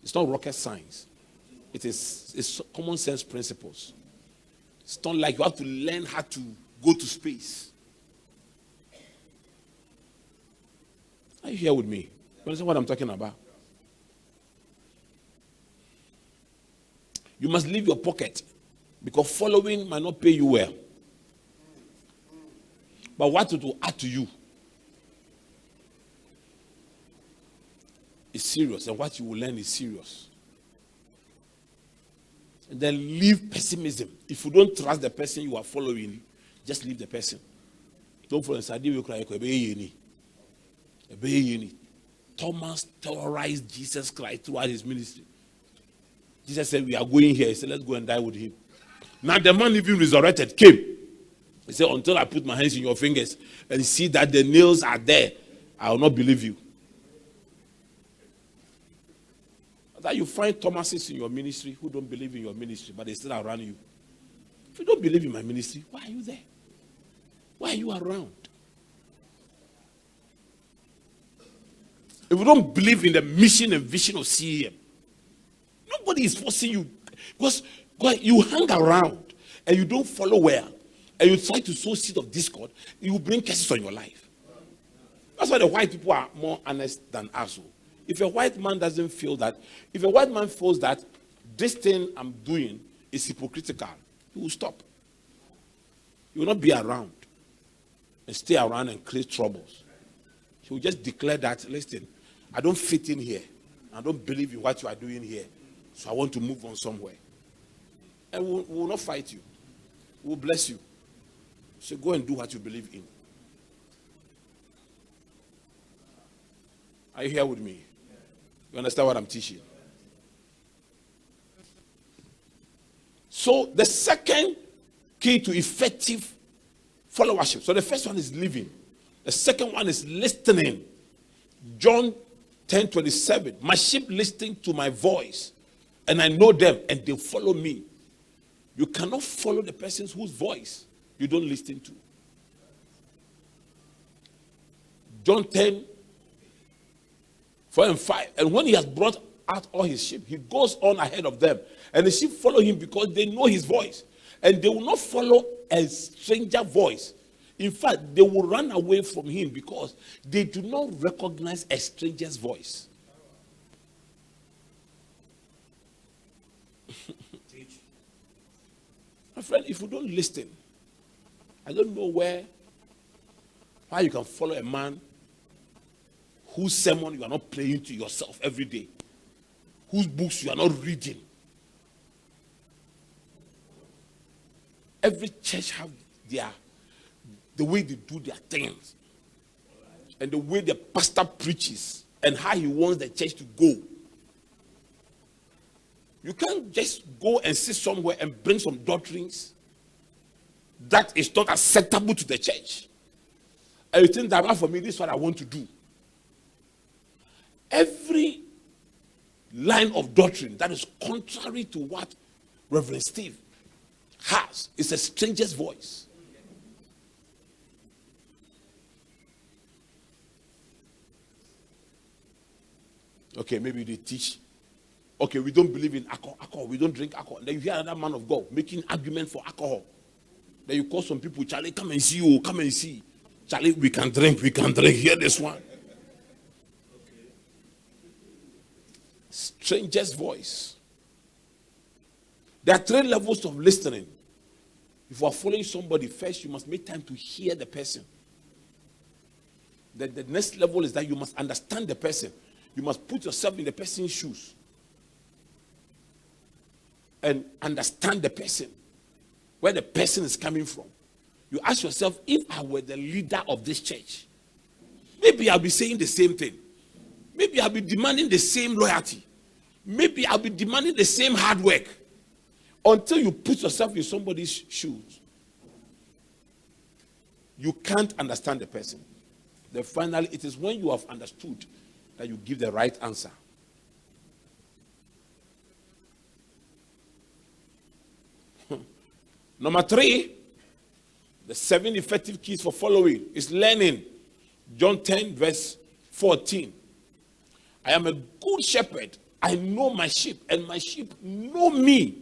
It's not rocket science. It's common sense principles. It's not like you have to learn how to go to space. Are you here with me? You understand what I'm talking about? You must leave your pocket because following might not pay you well. But what it will add to you is serious, and what you will learn is serious. And then leave pessimism. If you don't trust the person you are following, just leave the person. Don't follow. Thomas terrorized Jesus Christ throughout his ministry. Jesus said, we are going here. He said, let's go and die with him. Now the man even resurrected came. He said, until I put my hands in your fingers and see that the nails are there, I will not believe you. That you find Thomases in your ministry who don't believe in your ministry, but they still around you. If you don't believe in my ministry, why are you there? Why are you around? If you don't believe in the mission and vision of CEM, nobody is forcing you. Because you hang around and you don't follow well, and you try to sow seed of discord, you will bring curses on your life. That's why the white people are more honest than us. If a white man doesn't feel that, if a white man feels that this thing I'm doing is hypocritical, he will stop. He will not be around and stay around and create troubles. He will just declare that, listen, I don't fit in here. I don't believe in what you are doing here. So I want to move on somewhere. And we will not fight you. We will bless you. So go and do what you believe in. Are you here with me? You understand what I'm teaching? So the second key to effective followership. So the first one is living. The second one is listening. John 10:27. My sheep listen to my voice, and I know them, and they follow me. You cannot follow the person whose voice you don't listen to. John 10:4-5. And when he has brought out all his sheep, he goes on ahead of them. And the sheep follow him because they know his voice. And they will not follow a stranger voice. In fact, they will run away from him because they do not recognize a stranger's voice. My friend, if you don't listen, I don't know why you can follow a man whose sermon you are not playing to yourself every day, whose books you are not reading. Every church have the way they do their things, and the way the pastor preaches, and how he wants the church to go. You can't just go and sit somewhere and bring some doctrines that is not acceptable to the church. And you think that, for me, this is what I want to do. Every line of doctrine that is contrary to what Reverend Steve has is a stranger's voice. Okay, maybe they teach. Okay, we don't believe in alcohol. We don't drink alcohol. Then you hear another man of God making argument for alcohol. Then you call some people, Charlie, come and see. Oh, come and see. Charlie, we can drink. Hear this one. Stranger's voice. There are 3 levels of listening. If you are following somebody, first you must make time to hear the person. The next level is that you must understand the person. You must put yourself in the person's shoes and understand the person, where the person is coming from. You ask yourself, if I were the leader of this church, maybe I'll be saying the same thing. Maybe I'll be demanding the same loyalty. Maybe I'll be demanding the same hard work. Until you put yourself in somebody's shoes, you can't understand the person. Then finally, it is when you have understood that you give the right answer. Number 3, the 7 effective keys for following is learning. John 10:14. I am a good shepherd. I know my sheep, and my sheep know me.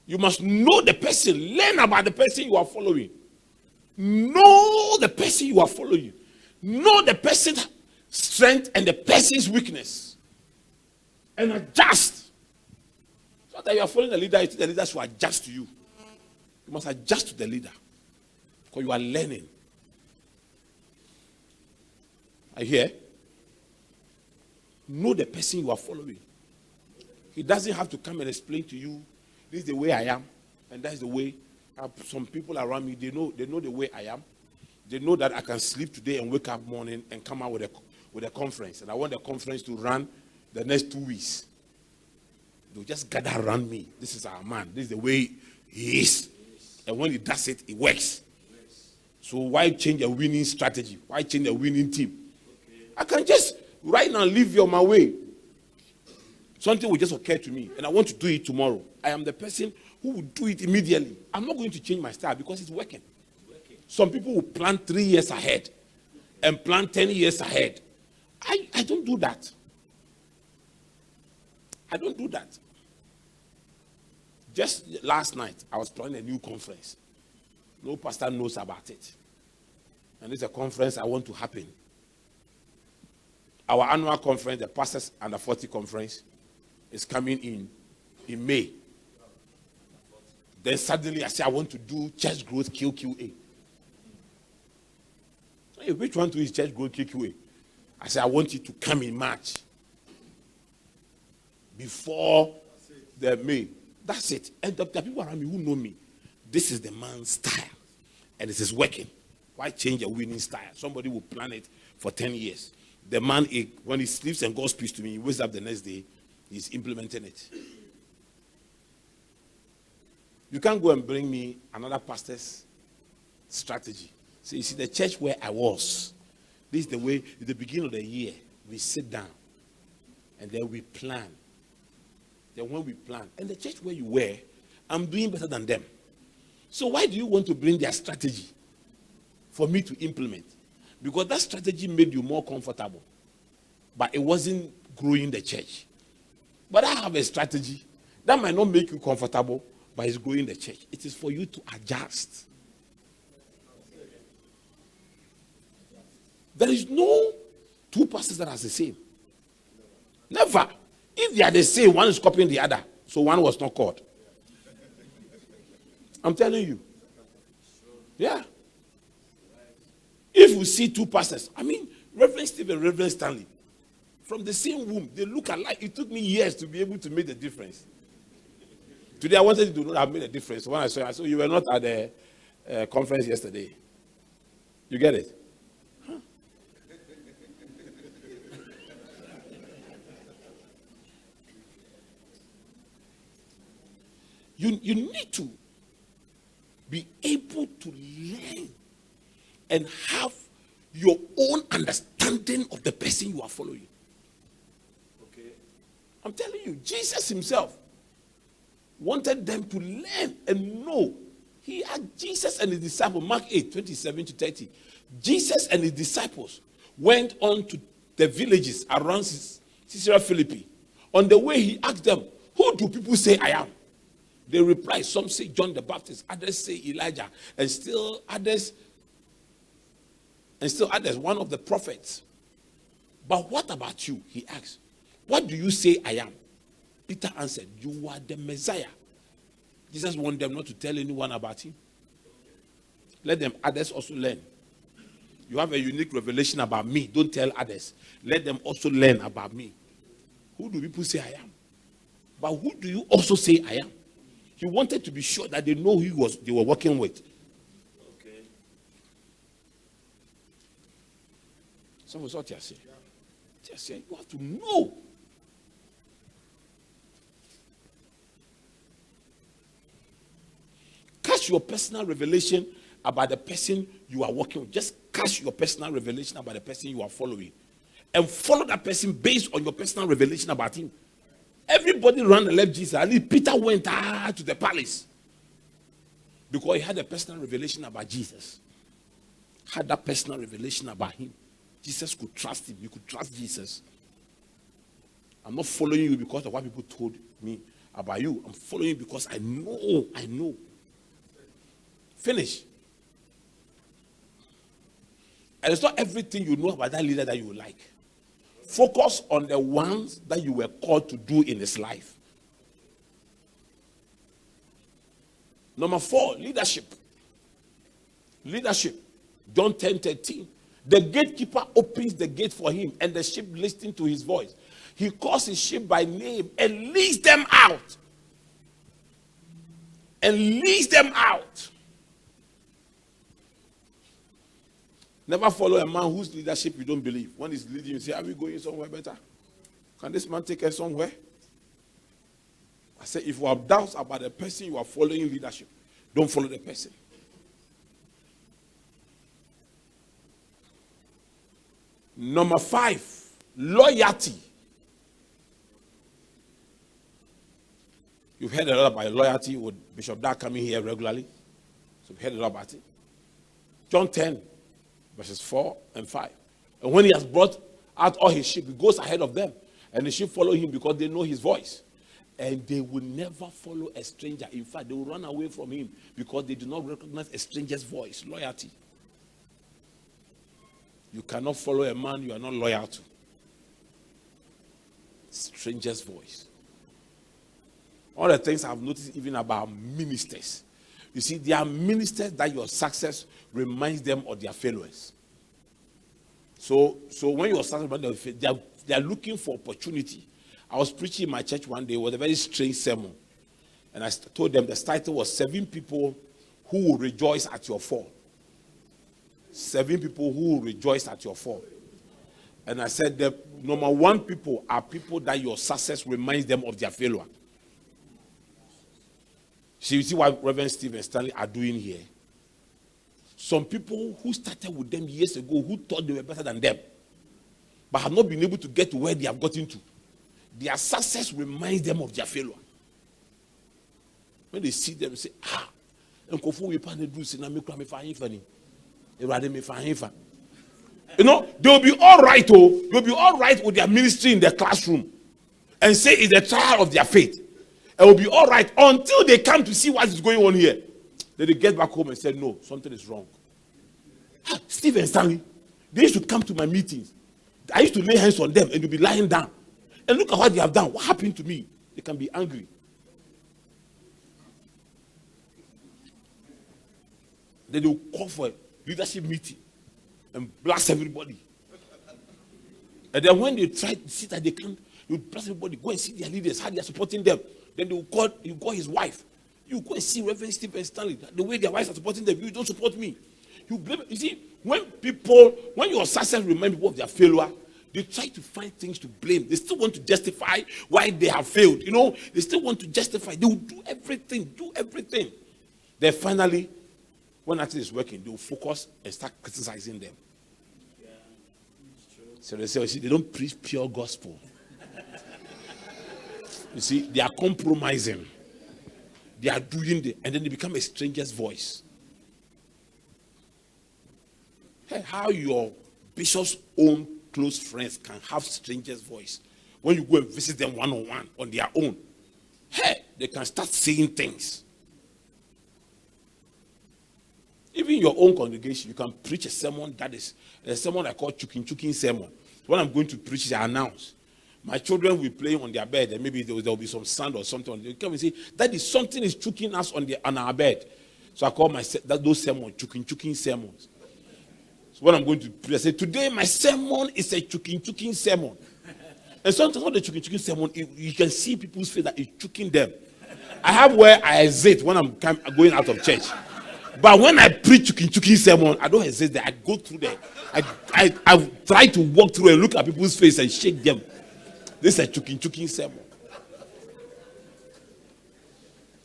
You must know the person. Learn about the person you are following. Know the person you are following. Know the person's strength and the person's weakness. And adjust. So that you are following the leader, it's the leader should adjust to you. You must adjust to the leader. Because you are learning. Are you here? Know the person you are following. He doesn't have to come and explain to you, this is the way I am, and that's the way. Some people around me, they know the way I am. They know that I can sleep today and wake up morning and come out with a conference. And I want the conference to run the next 2 weeks. They'll just gather around me. This is our man. This is the way he is. And when he does it, it works. So why change a winning strategy? Why change a winning team? I can just right now leave you on my way. Something will just occur to me, and I want to do it tomorrow. I am the person who will do it immediately. I'm not going to change my style because it's working. Some people will plan 3 years ahead and plan 10 years ahead. I don't do that. I don't do that. Just last night, I was planning a new conference. No pastor knows about it. And it's a conference I want to happen. Our annual conference, the Pastors Under 40 conference, is coming in May. Then suddenly I say I want to do church growth QQA. Hey, which one to is church growth QQA? I say I want you to come in March. Before the May. That's it. And the people around me who know me, this is the man's style. And it is working. Why change a winning style? Somebody will plan it for 10 years. The man, when he sleeps and God speaks to me, he wakes up the next day, he's implementing it. You can't go and bring me another pastor's strategy. So you see, the church where I was, this is the way, at the beginning of the year, we sit down and then we plan. Then when we plan, and the church where you were, I'm doing better than them. So why do you want to bring their strategy for me to implement? Because that strategy made you more comfortable, but it wasn't growing the church. But I have a strategy that might not make you comfortable, but it's growing the church. It is for you to adjust. There is no two pastors that are the same. Never. If they are the same, one is copying the other. So one was not caught. I'm telling you. Yeah. If you see two pastors, I mean, Reverend Steve and Reverend Stanley, from the same womb, they look alike. It took me years to be able to make the difference. Today, I wanted to not have made a difference. When I saw you were not at the conference yesterday. You get it? Huh? You need to be able to learn and have your own understanding of the person you are following. Okay. I'm telling you, Jesus himself wanted them to learn and know. He had Jesus and his disciples, Mark 8, 27 to 30. Jesus and his disciples went on to the villages around Caesarea Philippi. On the way, he asked them, who do people say I am? They replied, some say John the Baptist, others say Elijah, and still others, one of the prophets. But what about you? He asked. What do you say I am? Peter answered, you are the Messiah. Jesus wanted them not to tell anyone about him. Let them others also learn. You have a unique revelation about me. Don't tell others. Let them also learn about me. Who do people say I am? But who do you also say I am? He wanted to be sure that they know who they were working with. Okay. Someone saw Tiasi. Tiasi, you have to know. Catch your personal revelation about the person you are working with. Just catch your personal revelation about the person you are following. And follow that person based on your personal revelation about him. Everybody ran and left Jesus. Only Peter went to the palace. Because he had a personal revelation about Jesus. Had that personal revelation about him. Jesus could trust him. You could trust Jesus. I'm not following you because of what people told me about you. I'm following you because I know. Finish. And it's not everything you know about that leader that you like. Focus on the ones that you were called to do in his life. Number 4, leadership. Leadership. John 10:13. The gatekeeper opens the gate for him, and the sheep listen to his voice. He calls his sheep by name and leads them out. Never follow a man whose leadership you don't believe. When he's leading you, say, are we going somewhere better? Can this man take us somewhere? I say, if you have doubts about the person you are following leadership, Don't follow the person. Number 5, loyalty. You've heard a lot about loyalty with Bishop Dark coming here regularly. So you've heard a lot about it. John 10, verses 4 and 5. And when he has brought out all his sheep, he goes ahead of them. And the sheep follow him because they know his voice. And they will never follow a stranger. In fact, they will run away from him because they do not recognize a stranger's voice. Loyalty. You cannot follow a man you are not loyal to. Stranger's voice. All the things I've noticed even about ministers. You see, there are ministers that your success reminds them of their failures. So when your success reminds them, they are looking for opportunity. I was preaching in my church one day. It was a very strange sermon. And I told them the title was 7 people who will rejoice at your fall. 7 people who will rejoice at your fall. And I said the number 1 people are people that your success reminds them of their failure. So you see what Reverend Steve and Stanley are doing here? Some people who started with them years ago who thought they were better than them, but have not been able to get to where they have gotten to. Their success reminds them of their failure. When they see them, they say, you know, they'll be all right, they'll be all right with their ministry in their classroom and say it's the trial of their faith. It will be all right until they come to see what is going on here. Then they get back home and say, no, something is wrong. Steve and Stanley, they used to come to my meetings. I used to lay hands on them and they'll be lying down. And look at what they have done. What happened to me? They can be angry. Then they will call for a leadership meeting and blast everybody. And then when they try to see that they can't, they will blast everybody, go and see their leaders, how they are supporting them. Then they will call his wife. You go and see Reverend Steve and Stanley. The way their wives are supporting them, you don't support me. You blame. You see, when your success reminds people of their failure, they try to find things to blame. They still want to justify why they have failed. You know, they still want to justify. They will do everything. Then finally, when nothing is working, they will focus and start criticizing them. Yeah, so they say, you see, they don't preach pure gospel. You see, they are compromising. They are doing and then they become a stranger's voice. Hey, how your bishop's own close friends can have stranger's voice when you go and visit them one-on-one on their own. Hey, they can start saying things. Even your own congregation, you can preach a sermon that is a sermon I call chukin sermon. When I'm going to preach, I announce. My children will be playing on their bed, and maybe there will be some sand or something. They come and say, that is something is choking us on our bed. So I call those sermons chukin sermons. So when I'm going to preach, I say, today my sermon is a chukin sermon. And sometimes on the chukin sermon, you can see people's face that it's choking them. I have where I hesitate when I'm going out of church. But when I preach chukin sermon, I don't hesitate there. I go through there. I try to walk through and look at people's face and shake them. This is a chukin sermon.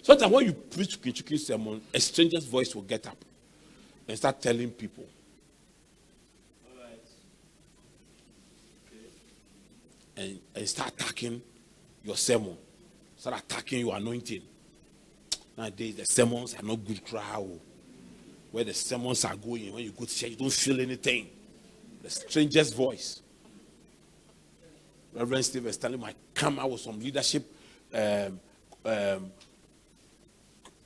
Sometimes when you preach chukin sermon, a stranger's voice will get up and start telling people. All right. And start attacking your sermon. Start attacking your anointing. Nowadays, the sermons are not good crowd. Where the sermons are going, when you go to church, you don't feel anything. The stranger's voice. Reverend Steve and Stanley might come out with some leadership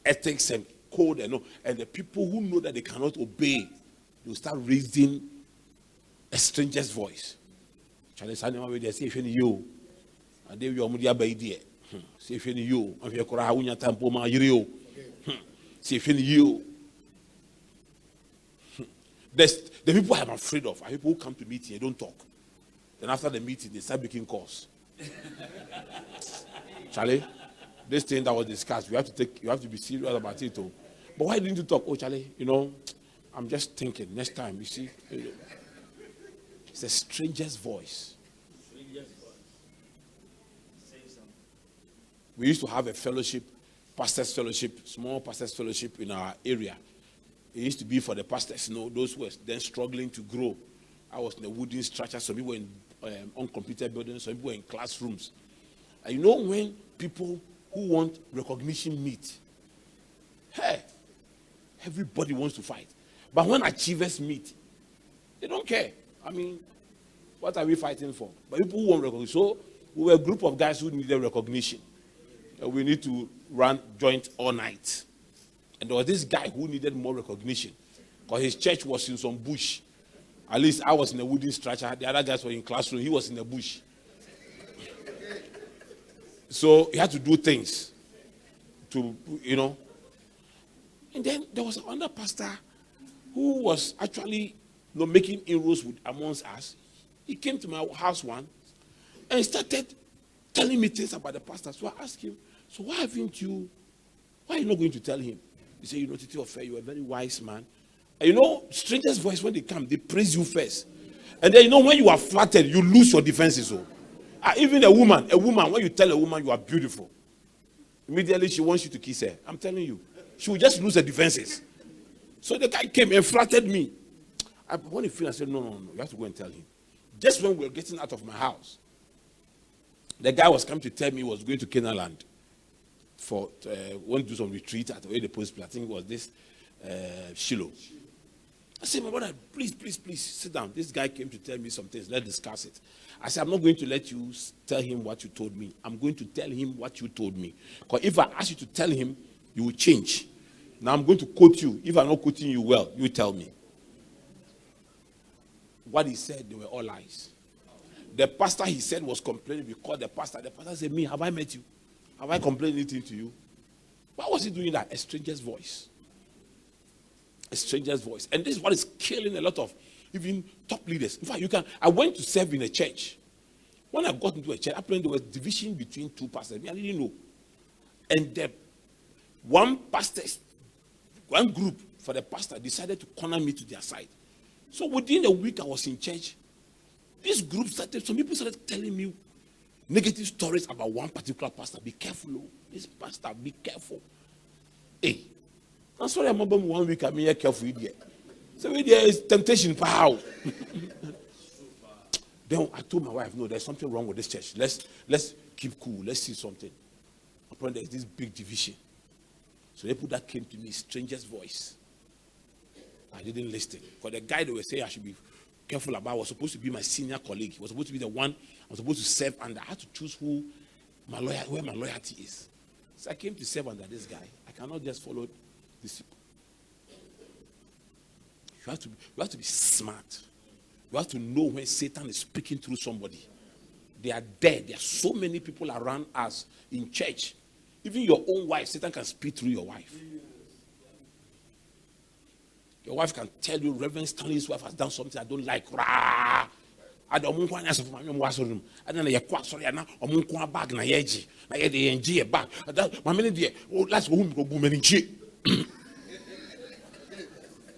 ethics and code, and the people who know that they cannot obey, they will start raising a stranger's voice. Charlie Sanema, they say, if you, and they will be a say, if you, and you are going to temple my you, say, if you. The people I'm afraid of are people who come to meeting and don't talk. Then after the meeting, they start making calls. Charlie, this thing that was discussed, you have to be serious about it. But why didn't you talk? Oh, Charlie, I'm just thinking. Next time, you see, it's a stranger's voice. We used to have a fellowship pastors' fellowship, small pastors' fellowship in our area. It used to be for the pastors, those who were then struggling to grow. I was in a wooden structure. Some people were in uncompleted buildings. Some people were in classrooms. And when people who want recognition meet, hey, everybody wants to fight. But when achievers meet, they don't care. I mean, what are we fighting for? But people who want recognition. So we were a group of guys who needed recognition. We need to run joint all night. And there was this guy who needed more recognition because his church was in some bush. At least I was in a wooden structure. The other guys were in classroom. He was in the bush. So he had to do things to, And then there was another pastor who was actually making inroads amongst us. He came to my house once and started telling me things about the pastor. So I asked him, so why are you not going to tell him? He said, Titi-Ofei, you're a very wise man. And strangers' voice, when they come, they praise you first. And then, when you are flattered, you lose your defenses. Even a woman, when you tell a woman you are beautiful, immediately she wants you to kiss her. I'm telling you. She will just lose her defenses. So the guy came and flattered me. When he finished, I said, no, you have to go and tell him. Just when we were getting out of my house, the guy was coming to tell me he was going to Canaan land for want to do some retreat at the post. I think it was this Shiloh. I said, my brother, please sit down. This guy came to tell me some things. Let's discuss it. I said, I'm not going to let you tell him what you told me. I'm going to tell him what you told me. Because if I ask you to tell him, you will change. Now I'm going to quote you. If I'm not quoting you well, you tell me. What he said, they were all lies. The pastor, he said, was complaining because the pastor said, me, have I met you? Have I complained anything to you? Why was he doing that? A stranger's voice. A stranger's voice. And this is what is killing a lot of even top leaders. In fact, I went to serve in a church. When I got into a church, apparently there was division between two pastors. I didn't know. And one group for the pastor decided to corner me to their side. So within a week I was in church. This group some people started telling me negative stories about one particular pastor. Be careful, this pastor, be careful. Hey, I'm sorry, I remember 1 week I'm here careful idiot. So there is temptation for how. Then I told my wife, no, there's something wrong with this church. Let's keep cool. Let's see something. Apparently there's this big division. So the people that came to me, stranger's voice. I didn't listen. For the guy they were saying I should be careful about was supposed to be my senior colleague. He was supposed to be the one I was supposed to serve under. I had to choose where my loyalty is. So I came to serve under this guy. I cannot just follow this. You have to be smart. You have to know when Satan is speaking through somebody. They are there. There are so many people around us in church. Even your own wife, Satan can speak through your wife. Your wife can tell you, Reverend Stanley's wife has done something I don't like. I don't want to from my room. And then you quack sorry, and I'm bag na yeji. Na yedi a bag. My minute, let's go boom and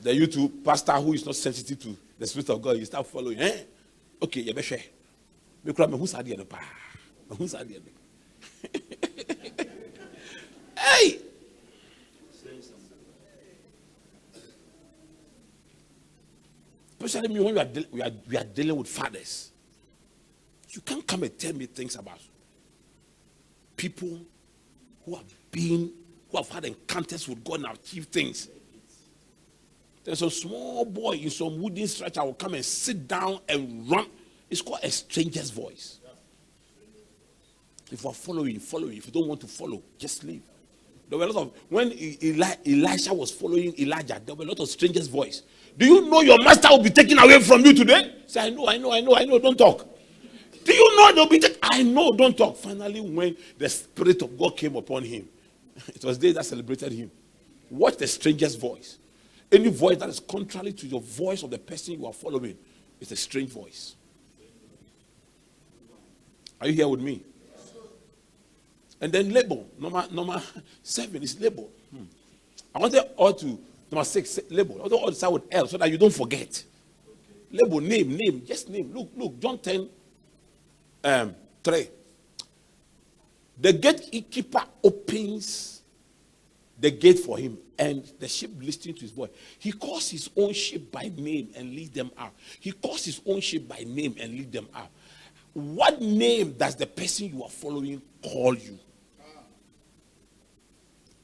the YouTube pastor who is not sensitive to the Spirit of God, you start following. Okay, you better. Who's at the end? Who's at the end? Hey! Especially when we are dealing with fathers. You can't come and tell me things about people who have had encounters with God and achieved things. There's a small boy in some wooden structure will come and sit down and run. It's called a stranger's voice. If you are following. If you don't want to follow, just leave. There were a lot of, when Elisha was following Elijah, there were a lot of strangers' voice. Do you know your master will be taken away from you today? Say, I know, don't talk. Do you know they'll be taken? I know, don't talk. Finally, when the Spirit of God came upon him, it was they that celebrated him. Watch the stranger's voice. Any voice that is contrary to your voice of the person you are following is a strange voice. Are you here with me? And then label. Number 7 is label. I want it all to, number 6, label. I want it all to start with L so that you don't forget. Label, name, just name. Look, John 10, 3. The gatekeeper opens the gate for him, and the sheep listening to his voice. He calls his own sheep by name and leads them out. He calls his own sheep by name and leads them out. What name does the person you are following call you?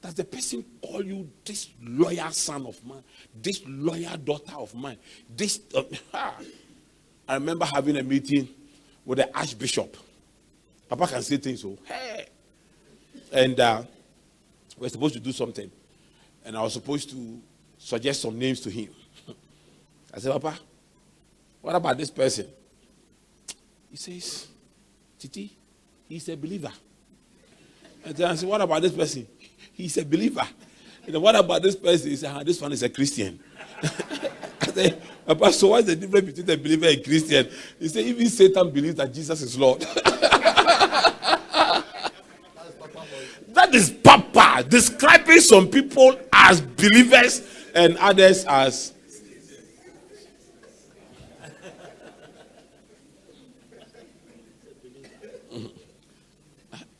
Does the person call you this loyal son of mine, this loyal daughter of mine? This I remember having a meeting with the Archbishop. Papa can say things, so hey, and we're supposed to do something, and I was supposed to suggest some names to him. I said, Papa, what about this person? He says, Titi, he's a believer. And then I said, what about this person? He's a believer. And then what about this person? He said, this one is a Christian. I said, Papa, so what's the difference between a believer and a Christian? He said, even Satan believes that Jesus is Lord. That is Papa describing some people as believers and others as.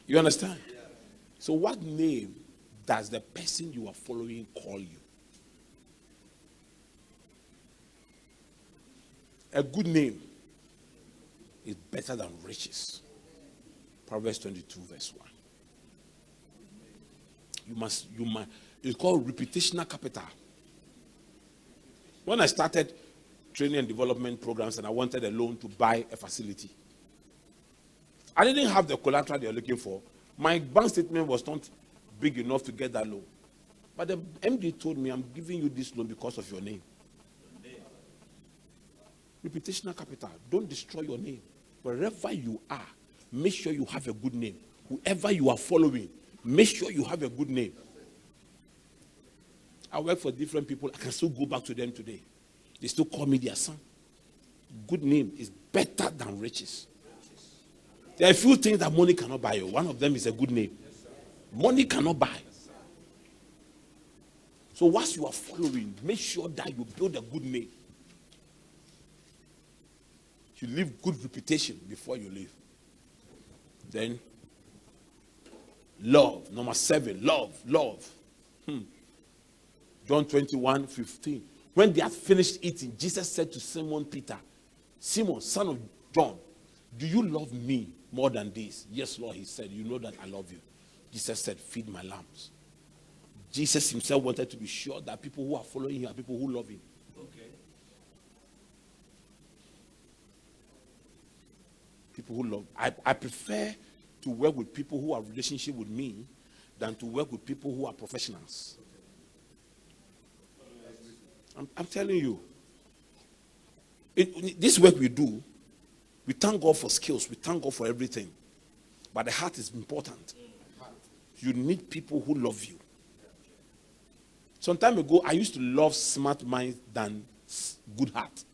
You understand? So what name does the person you are following call you? A good name is better than riches. Proverbs 22 verse 1. You must, it's called reputational capital. When I started training and development programs and I wanted a loan to buy a facility, I didn't have the collateral they were looking for. My bank statement was not big enough to get that loan. But the MD told me, I'm giving you this loan because of your name. Reputational capital. Don't destroy your name. Wherever you are, make sure you have a good name. Whoever you are following, make sure you have a good name. I work for different people. I can still go back to them today. They still call me their son. Good name is better than riches. There are a few things that money cannot buy you. One of them is a good name. Money cannot buy. So once you are following, make sure that you build a good name. You leave good reputation before you leave. Then, love. Number 7, love. John 21:15. When they had finished eating, Jesus said to Simon Peter, Simon, son of John, do you love me more than this? Yes, Lord, he said, you know that I love you. Jesus said, feed my lambs. Jesus himself wanted to be sure that people who are following him are people who love him. Okay. People who love. I prefer to work with people who have a relationship with me than to work with people who are professionals. I'm telling you. This work we do, we thank God for skills. We thank God for everything. But the heart is important. You need people who love you. Some time ago, I used to love smart minds than good heart.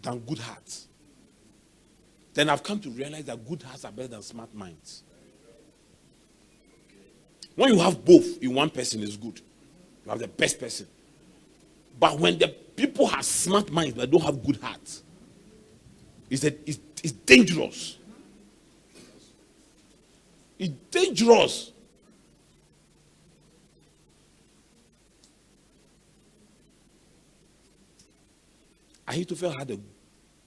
Than good hearts. Then I've come to realize that good hearts are better than smart minds. When you have both in one person, is good. You have the best person. But when the people have smart minds but don't have good hearts, it's dangerous. It's dangerous. Ahithophel had a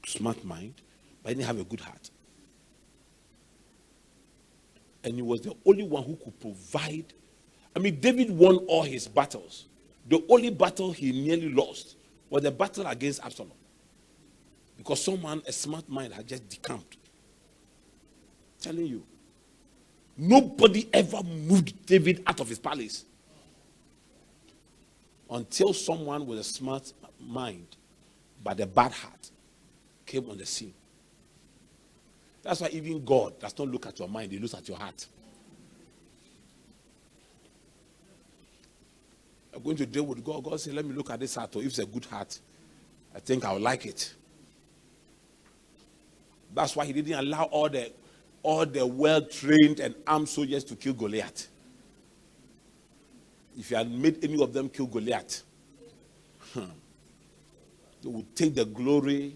smart mind, but he didn't have a good heart. And he was the only one who could provide. I mean, David won all his battles. The only battle he nearly lost was the battle against Absalom. Because someone, a smart mind, had just decamped. I'm telling you. Nobody ever moved David out of his palace until someone with a smart mind but a bad heart came on the scene. That's why even God does not look at your mind, he looks at your heart. I'm going to deal with God. God said, let me look at this heart. Or if it's a good heart, I think I'll like it. That's why he didn't allow all the well-trained and armed soldiers to kill Goliath. If you had made any of them kill Goliath, they would take the glory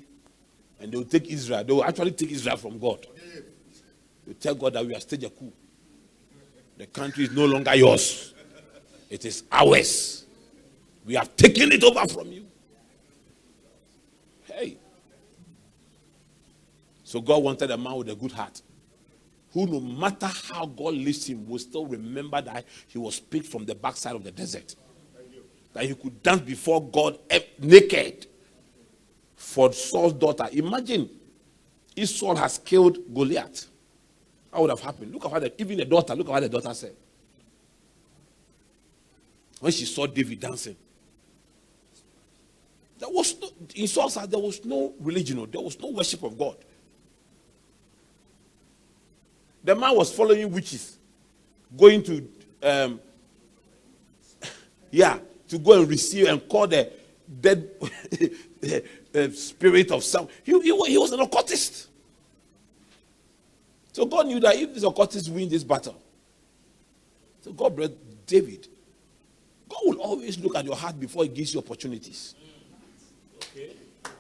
and they would take Israel. They will actually take Israel from God. They will tell God that we have staged a coup. The country is no longer yours. It is ours. We have taken it over from you. Hey. So God wanted a man with a good heart, who no matter how God lifts him, will still remember that he was picked from the backside of the desert. That he could dance before God naked for Saul's daughter. Imagine if Saul has killed Goliath. What would have happened? Look at what even the daughter, look at what the daughter said. When she saw David dancing. There was no, in Saul's house, there was no religion, there was no worship of God. The man was following witches, going to to go and receive and call the dead spirit of some. He was an occultist. So God knew that if this occultist win this battle, so God brought David. God will always look at your heart before he gives you opportunities. Okay.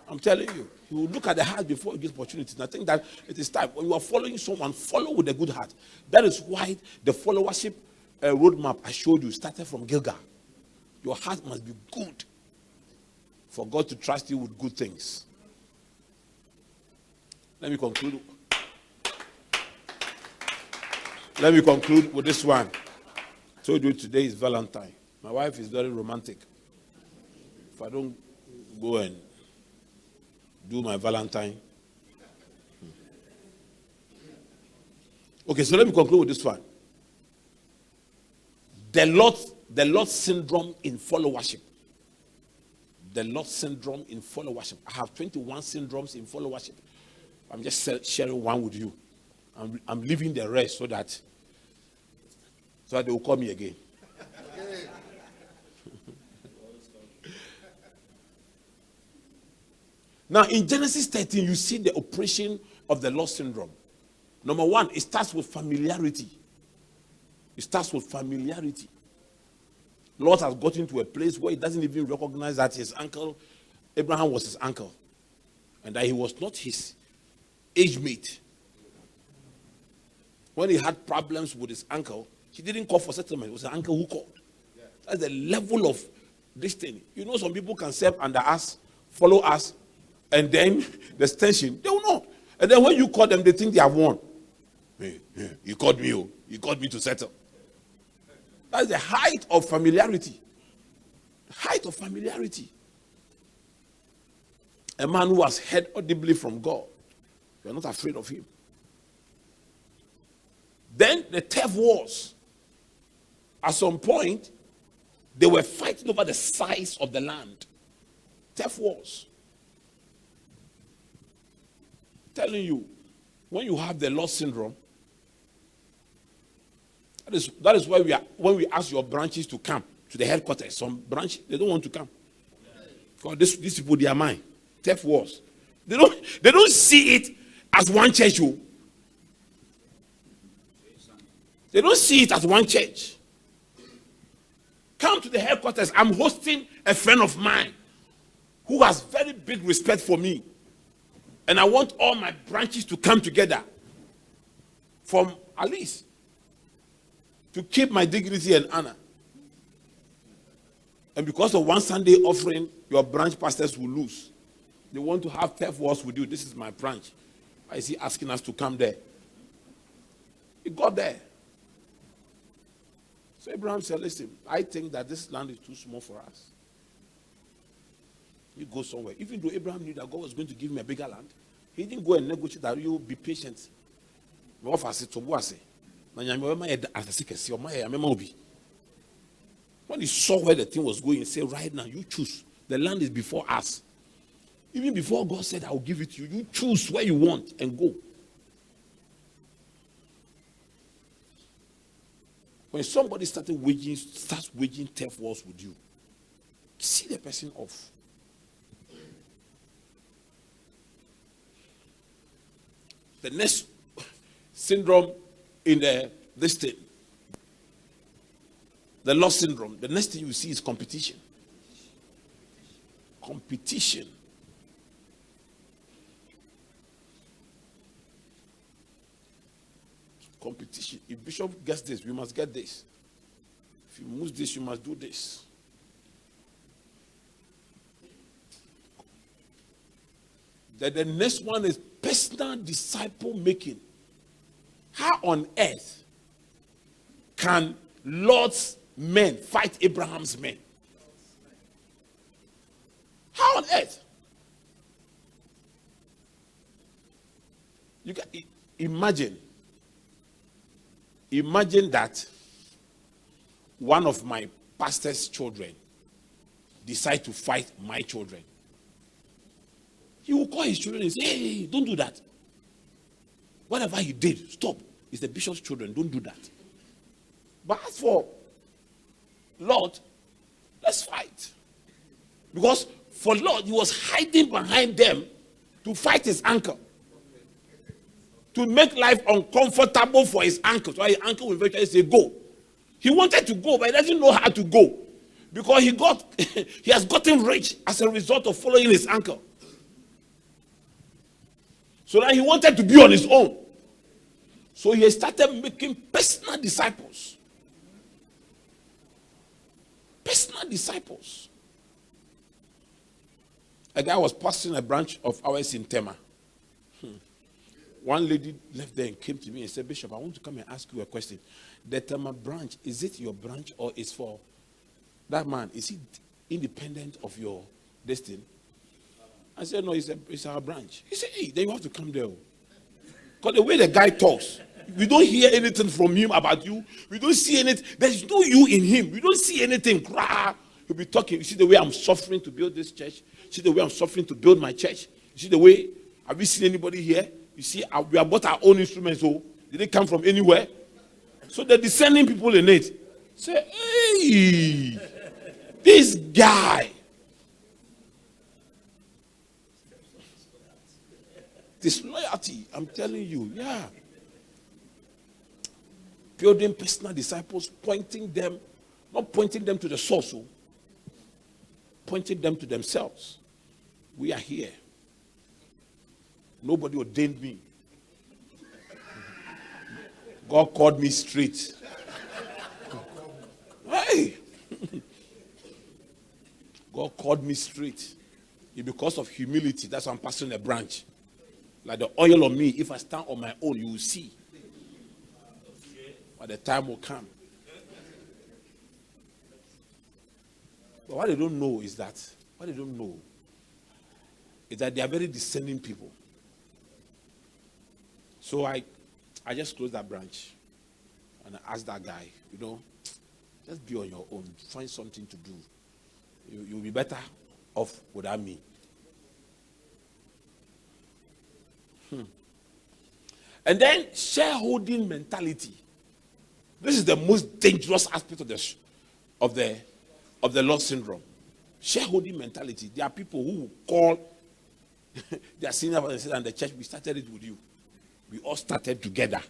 I'm telling you, he will look at the heart before he gives opportunities. And I think that it is time. When you are following someone, follow with a good heart. That is why the followership roadmap I showed you started from Gilgal. Your heart must be good for God to trust you with good things. Let me conclude. Let me conclude with this one. I told you today is Valentine. My wife is very romantic. If I don't go and do my Valentine. Okay, so let me conclude with this one. The Lord syndrome in followership. The Lord syndrome in followership. I have 21 syndromes in followership. I'm just sharing one with you. I'm leaving the rest so that they will call me again. Now, in Genesis 13, you see the operation of the Lord syndrome. Number one, it starts with familiarity. It starts with familiarity. Lot has gotten to a place where he doesn't even recognize that his uncle, Abraham, was his uncle. And that he was not his age mate. When he had problems with his uncle, he didn't call for settlement. It was his uncle who called. That's the level of this thing. You know, some people can serve under us, follow us, and then there's tension. They will not. And then when you call them, they think they have won. Hey, you called me. Oh. You called me to settle. That's the height of familiarity. Height of familiarity. A man who has heard audibly from God. You are not afraid of him. Then the turf wars. At some point, they were fighting over the size of the land. Turf wars. Telling you, when you have the Lord syndrome, that is why when we ask your branches to come to the headquarters, some branches they don't want to come. Because these people, they are mine. Turf wars. They don't see it as one church. They don't see it as one church. Come to the headquarters. I'm hosting a friend of mine who has very big respect for me. And I want all my branches to come together from at least to keep my dignity and honor. And because of one Sunday offering, your branch pastors will lose. They want to have turf wars with you. This is my branch. Why is he asking us to come there? He got there. So Abraham said, listen, I think that this land is too small for us. You go somewhere. Even though Abraham knew that God was going to give him a bigger land, he didn't go and negotiate that. You be patient. When he saw where the thing was going, he said, right now, you choose. The land is before us. Even before God said, I will give it to you, you choose where you want and go. When somebody starts waging turf wars with you, see the person off. The next syndrome in this thing, the loss syndrome, the next thing you see is competition. Competition. competition. If Bishop gets this, we must get this. If you move this, you must do this. Then the next one is personal disciple making. How on earth can Lot's men fight Abraham's men? How on earth? You can imagine that one of my pastor's children decide to fight my children. He will call his children and say, hey, don't do that. Whatever he did, stop. It's the bishop's children, don't do that. But as for Lot, let's fight. Because for Lot, he was hiding behind them to fight his uncle. To make life uncomfortable for his uncle. So his uncle will eventually say, go. He wanted to go, but he doesn't know how to go. Because he has gotten rich as a result of following his uncle. So now he wanted to be on his own. So he started making personal disciples. Personal disciples. A guy was pastoring a branch of ours in Tema. One lady left there and came to me and said, Bishop, I want to come and ask you a question. The Tema branch, is it your branch or is for that man? Is he independent of your destiny? I said, no, it's our branch. He said, hey, then you have to come there. Because the way the guy talks, we don't hear anything from him about you. We don't see anything. There's no you in him. We don't see anything. He'll be talking. You see the way I'm suffering to build this church? You see the way I'm suffering to build my church? You see the way, have you seen anybody here? You see, we have bought our own instruments, so did they come from anywhere? So the descending people in it say, hey, this guy. Disloyalty, I'm telling you, yeah. Building personal disciples, pointing them, not pointing them to the source, pointing them to themselves. We are here. Nobody ordained me. God called me straight. Hey! God called me straight. It's because of humility. That's why I'm pastoring a branch. Like the oil on me, if I stand on my own, you will see. But the time will come. But what they don't know is that they are very discerning people. So I just closed that branch and I asked that guy, just be on your own. Find something to do. You'll be better off without me. And then shareholding mentality. This is the most dangerous aspect of the Lord syndrome. Shareholding mentality. There are people who will call their senior and say, and the church, we started it with you. We all started together.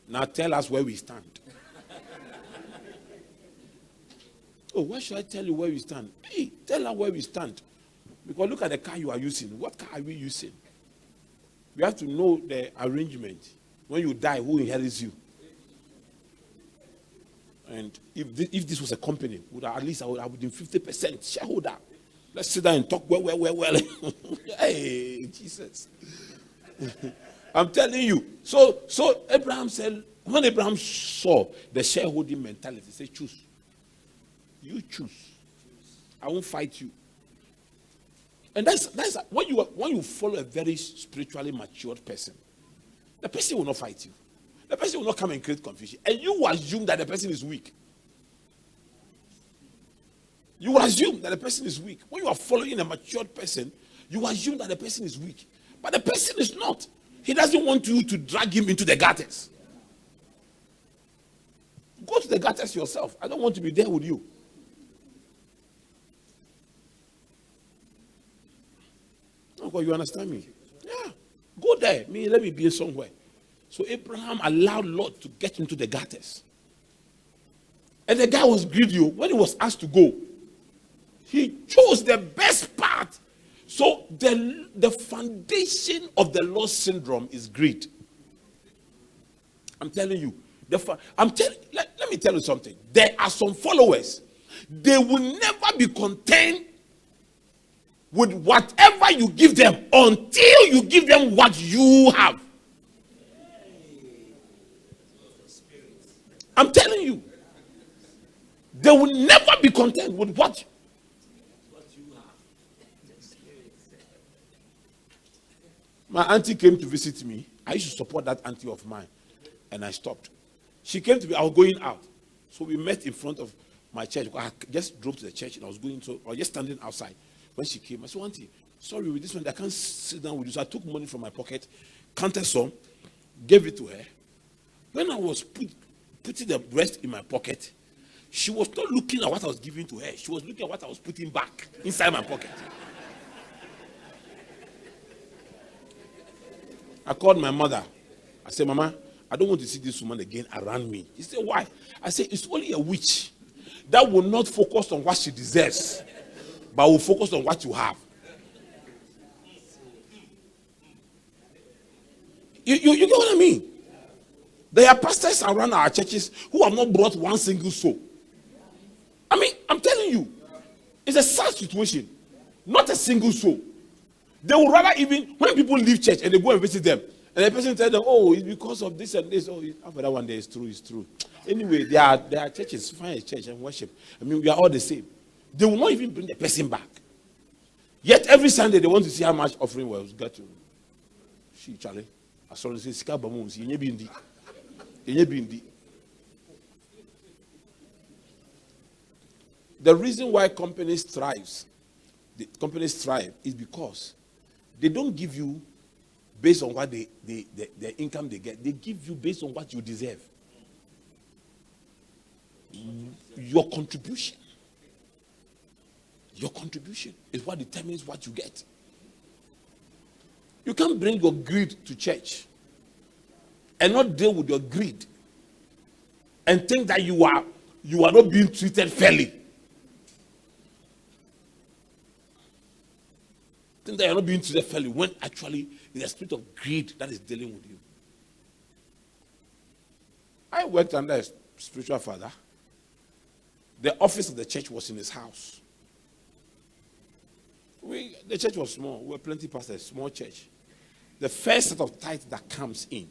Now tell us where we stand. Oh, why should I tell you where we stand? Hey, tell us where we stand. Because look at the car you are using. What car are we using? We have to know the arrangement. When you die, who inherits you? And if this was a company, at least I would have been 50% shareholder. Let's sit down and talk well. Hey, Jesus. I'm telling you. So Abraham said, when Abraham saw the shareholding mentality, he said, choose. You choose. I won't fight you. And that's when you follow a very spiritually matured person, the person will not fight you. The person will not come and create confusion. And you will assume that the person is weak. You will assume that the person is weak. When you are following a matured person, you assume that the person is weak. But the person is not. He doesn't want you to drag him into the gutters. Go to the gutters yourself. I don't want to be there with you. Oh, you understand me? Yeah. Go there. Let me be somewhere. So Abraham allowed Lot to get into the gutters. And the guy was greedy. When he was asked to go, he chose the best part. So the foundation of the lost syndrome is greed. I'm telling you. Let me tell you something. There are some followers. They will never be content with whatever you give them until you give them what you have. I'm telling you. They will never be content with what you have. My auntie came to visit me. I used to support that auntie of mine, and I stopped. She came to me. I was going out, so we met in front of my church. I just drove to the church, and I was just standing outside. When she came, I said, "Auntie, sorry with this one, I can't sit down with you." So I took money from my pocket, counted some, gave it to her. When I was putting the rest in my pocket, she was not looking at what I was giving to her. She was looking at what I was putting back inside my pocket. I called my mother. I said, "Mama, I don't want to see this woman again around me." She said, "Why?" I said, "It's only a witch that will not focus on what she deserves, but will focus on what you have." You get what I mean? There are pastors around our churches who have not brought one single soul. I mean, I'm telling you, it's a sad situation. Not a single soul. They would rather, even when people leave church and they go and visit them, and the person tells them, "Oh, it's because of this and this." Oh, after that one day, it's true. Anyway, there are churches, find a church and worship. I mean, we are all the same. They will not even bring the person back. Yet every Sunday they want to see how much offering was got to. She Charlie, I saw this Sika Bamus, Bindi. The reason why companies thrive is because they don't give you based on what the income they get. They give you based on what you deserve. Your contribution is what determines what you get. You can't bring your greed to church and not deal with your greed and think that you are not being treated fairly. Think that you're not being treated fairly when actually it's a spirit of greed that is dealing with you. I worked under a spiritual father. The office of the church was in his house. The church was small. We were plenty pastors, small church. The first set of tithe that comes in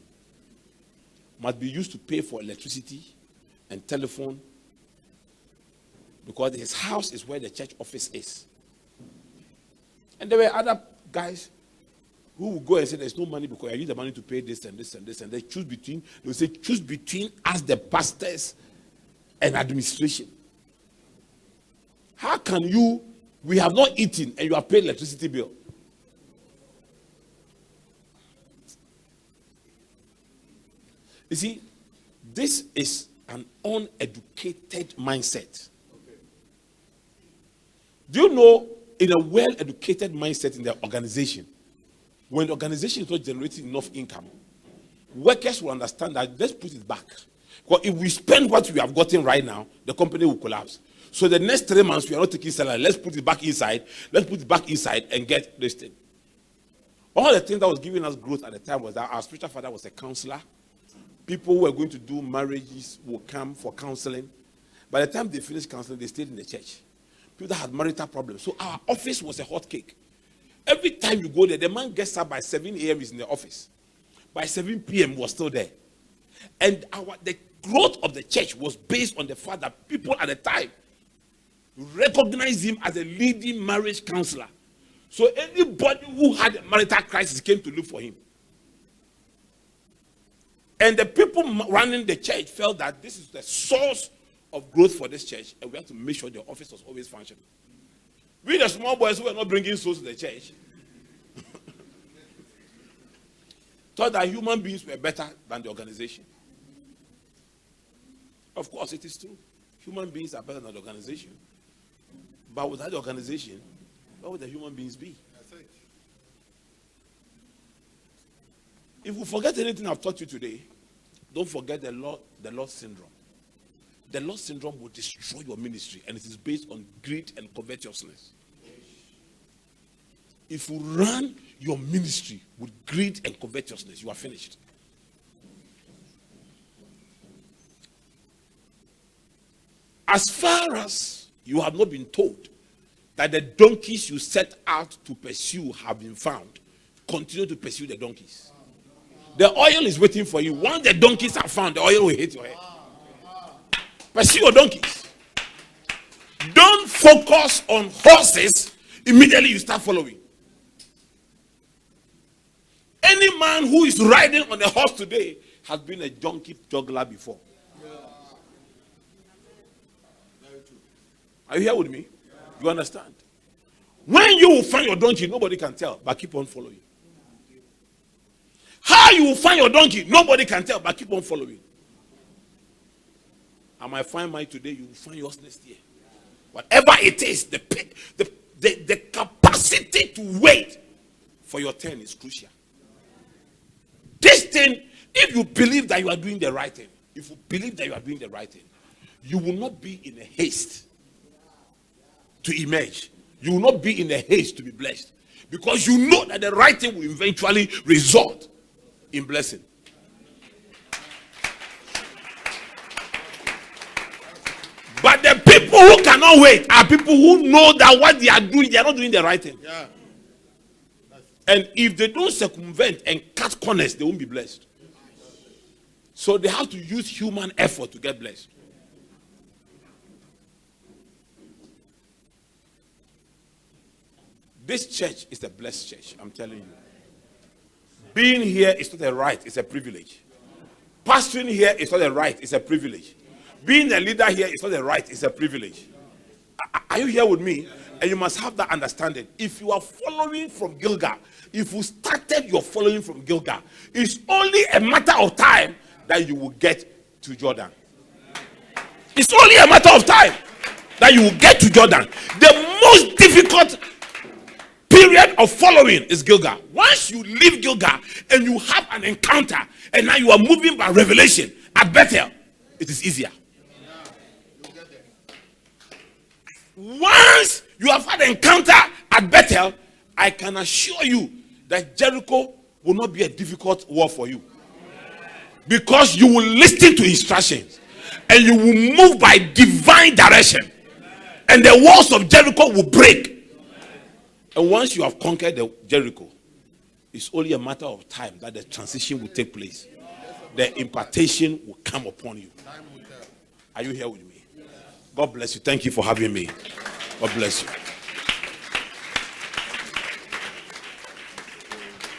must be used to pay for electricity and telephone, because his house is where the church office is. And there were other guys who would go and say, "There's no money because I need the money to pay this and this and this." And they will say, "Choose between us, the pastors, and administration." How can we have not eaten and you are paying electricity bill? You see, this is an uneducated mindset. Okay. Do you know, in a well-educated mindset in the organization, when the organization is not generating enough income, workers will understand that let's put it back. Because if we spend what we have gotten right now, the company will collapse. So the next 3 months, we are not taking salary. Let's put it back inside. Let's put it back inside and get this thing. All the things that was giving us growth at the time was that our spiritual father was a counselor. People who were going to do marriages will come for counseling. By the time they finished counseling, they stayed in the church. People that had marital problems. So our office was a hot cake. Every time you go there, the man gets up by 7 a.m. is in the office. By 7 p.m. was still there. And the growth of the church was based on the fact that people at the time recognized him as a leading marriage counselor. So anybody who had a marital crisis came to look for him. And the people running the church felt that this is the source of growth for this church, and we have to make sure the office was always functioning. We, the small boys who were not bringing souls to the church, thought that human beings were better than the organization. Of course, it is true. Human beings are better than the organization. But without the organization, what would the human beings be? If we forget anything I've taught you today, don't forget the Lord syndrome. The Lord syndrome will destroy your ministry, and it is based on greed and covetousness. If you run your ministry with greed and covetousness, you are finished. As far as you have not been told that the donkeys you set out to pursue have been found, continue to pursue the donkeys. The oil is waiting for you. Once the donkeys are found, the oil will hit your head. Pursue your donkeys. Don't focus on horses. Immediately you start following. Any man who is riding on a horse today has been a donkey juggler before. Are you here with me? You understand? When you will find your donkey, nobody can tell, but keep on following. How you will find your donkey, nobody can tell, but keep on following. I might find mine today, you will find yours next year. Whatever it is, the capacity to wait for your turn is crucial. This thing, if you believe that you are doing the right thing, you will not be in a haste to emerge. You will not be in a haste to be blessed. Because you know that the right thing will eventually result in blessing. But the people who cannot wait are people who know that what they are doing, they are not doing the right thing. Yeah. And if they don't circumvent and cut corners, they won't be blessed. So they have to use human effort to get blessed. This church is a blessed church, I'm telling you. Being here is not a right, it's a privilege. Pastoring here is not a right, it's a privilege. Being a leader here is not a right, it's a privilege. Are you here with me? And you must have that understanding. If you are following from Gilgal, if you started your following from Gilgal, it's only a matter of time that you will get to Jordan. It's only a matter of time that you will get to Jordan. The most difficult period of following is Gilgal. Once you leave Gilgal and you have an encounter and now you are moving by revelation at Bethel, it is easier. Once you have had an encounter at Bethel, I can assure you that Jericho will not be a difficult war for you. Because you will listen to instructions and you will move by divine direction. And the walls of Jericho will break. And once you have conquered the Jericho, it's only a matter of time that the transition will take place. The impartation will come upon you. Are you here with me? God bless you. Thank you for having me. God bless you.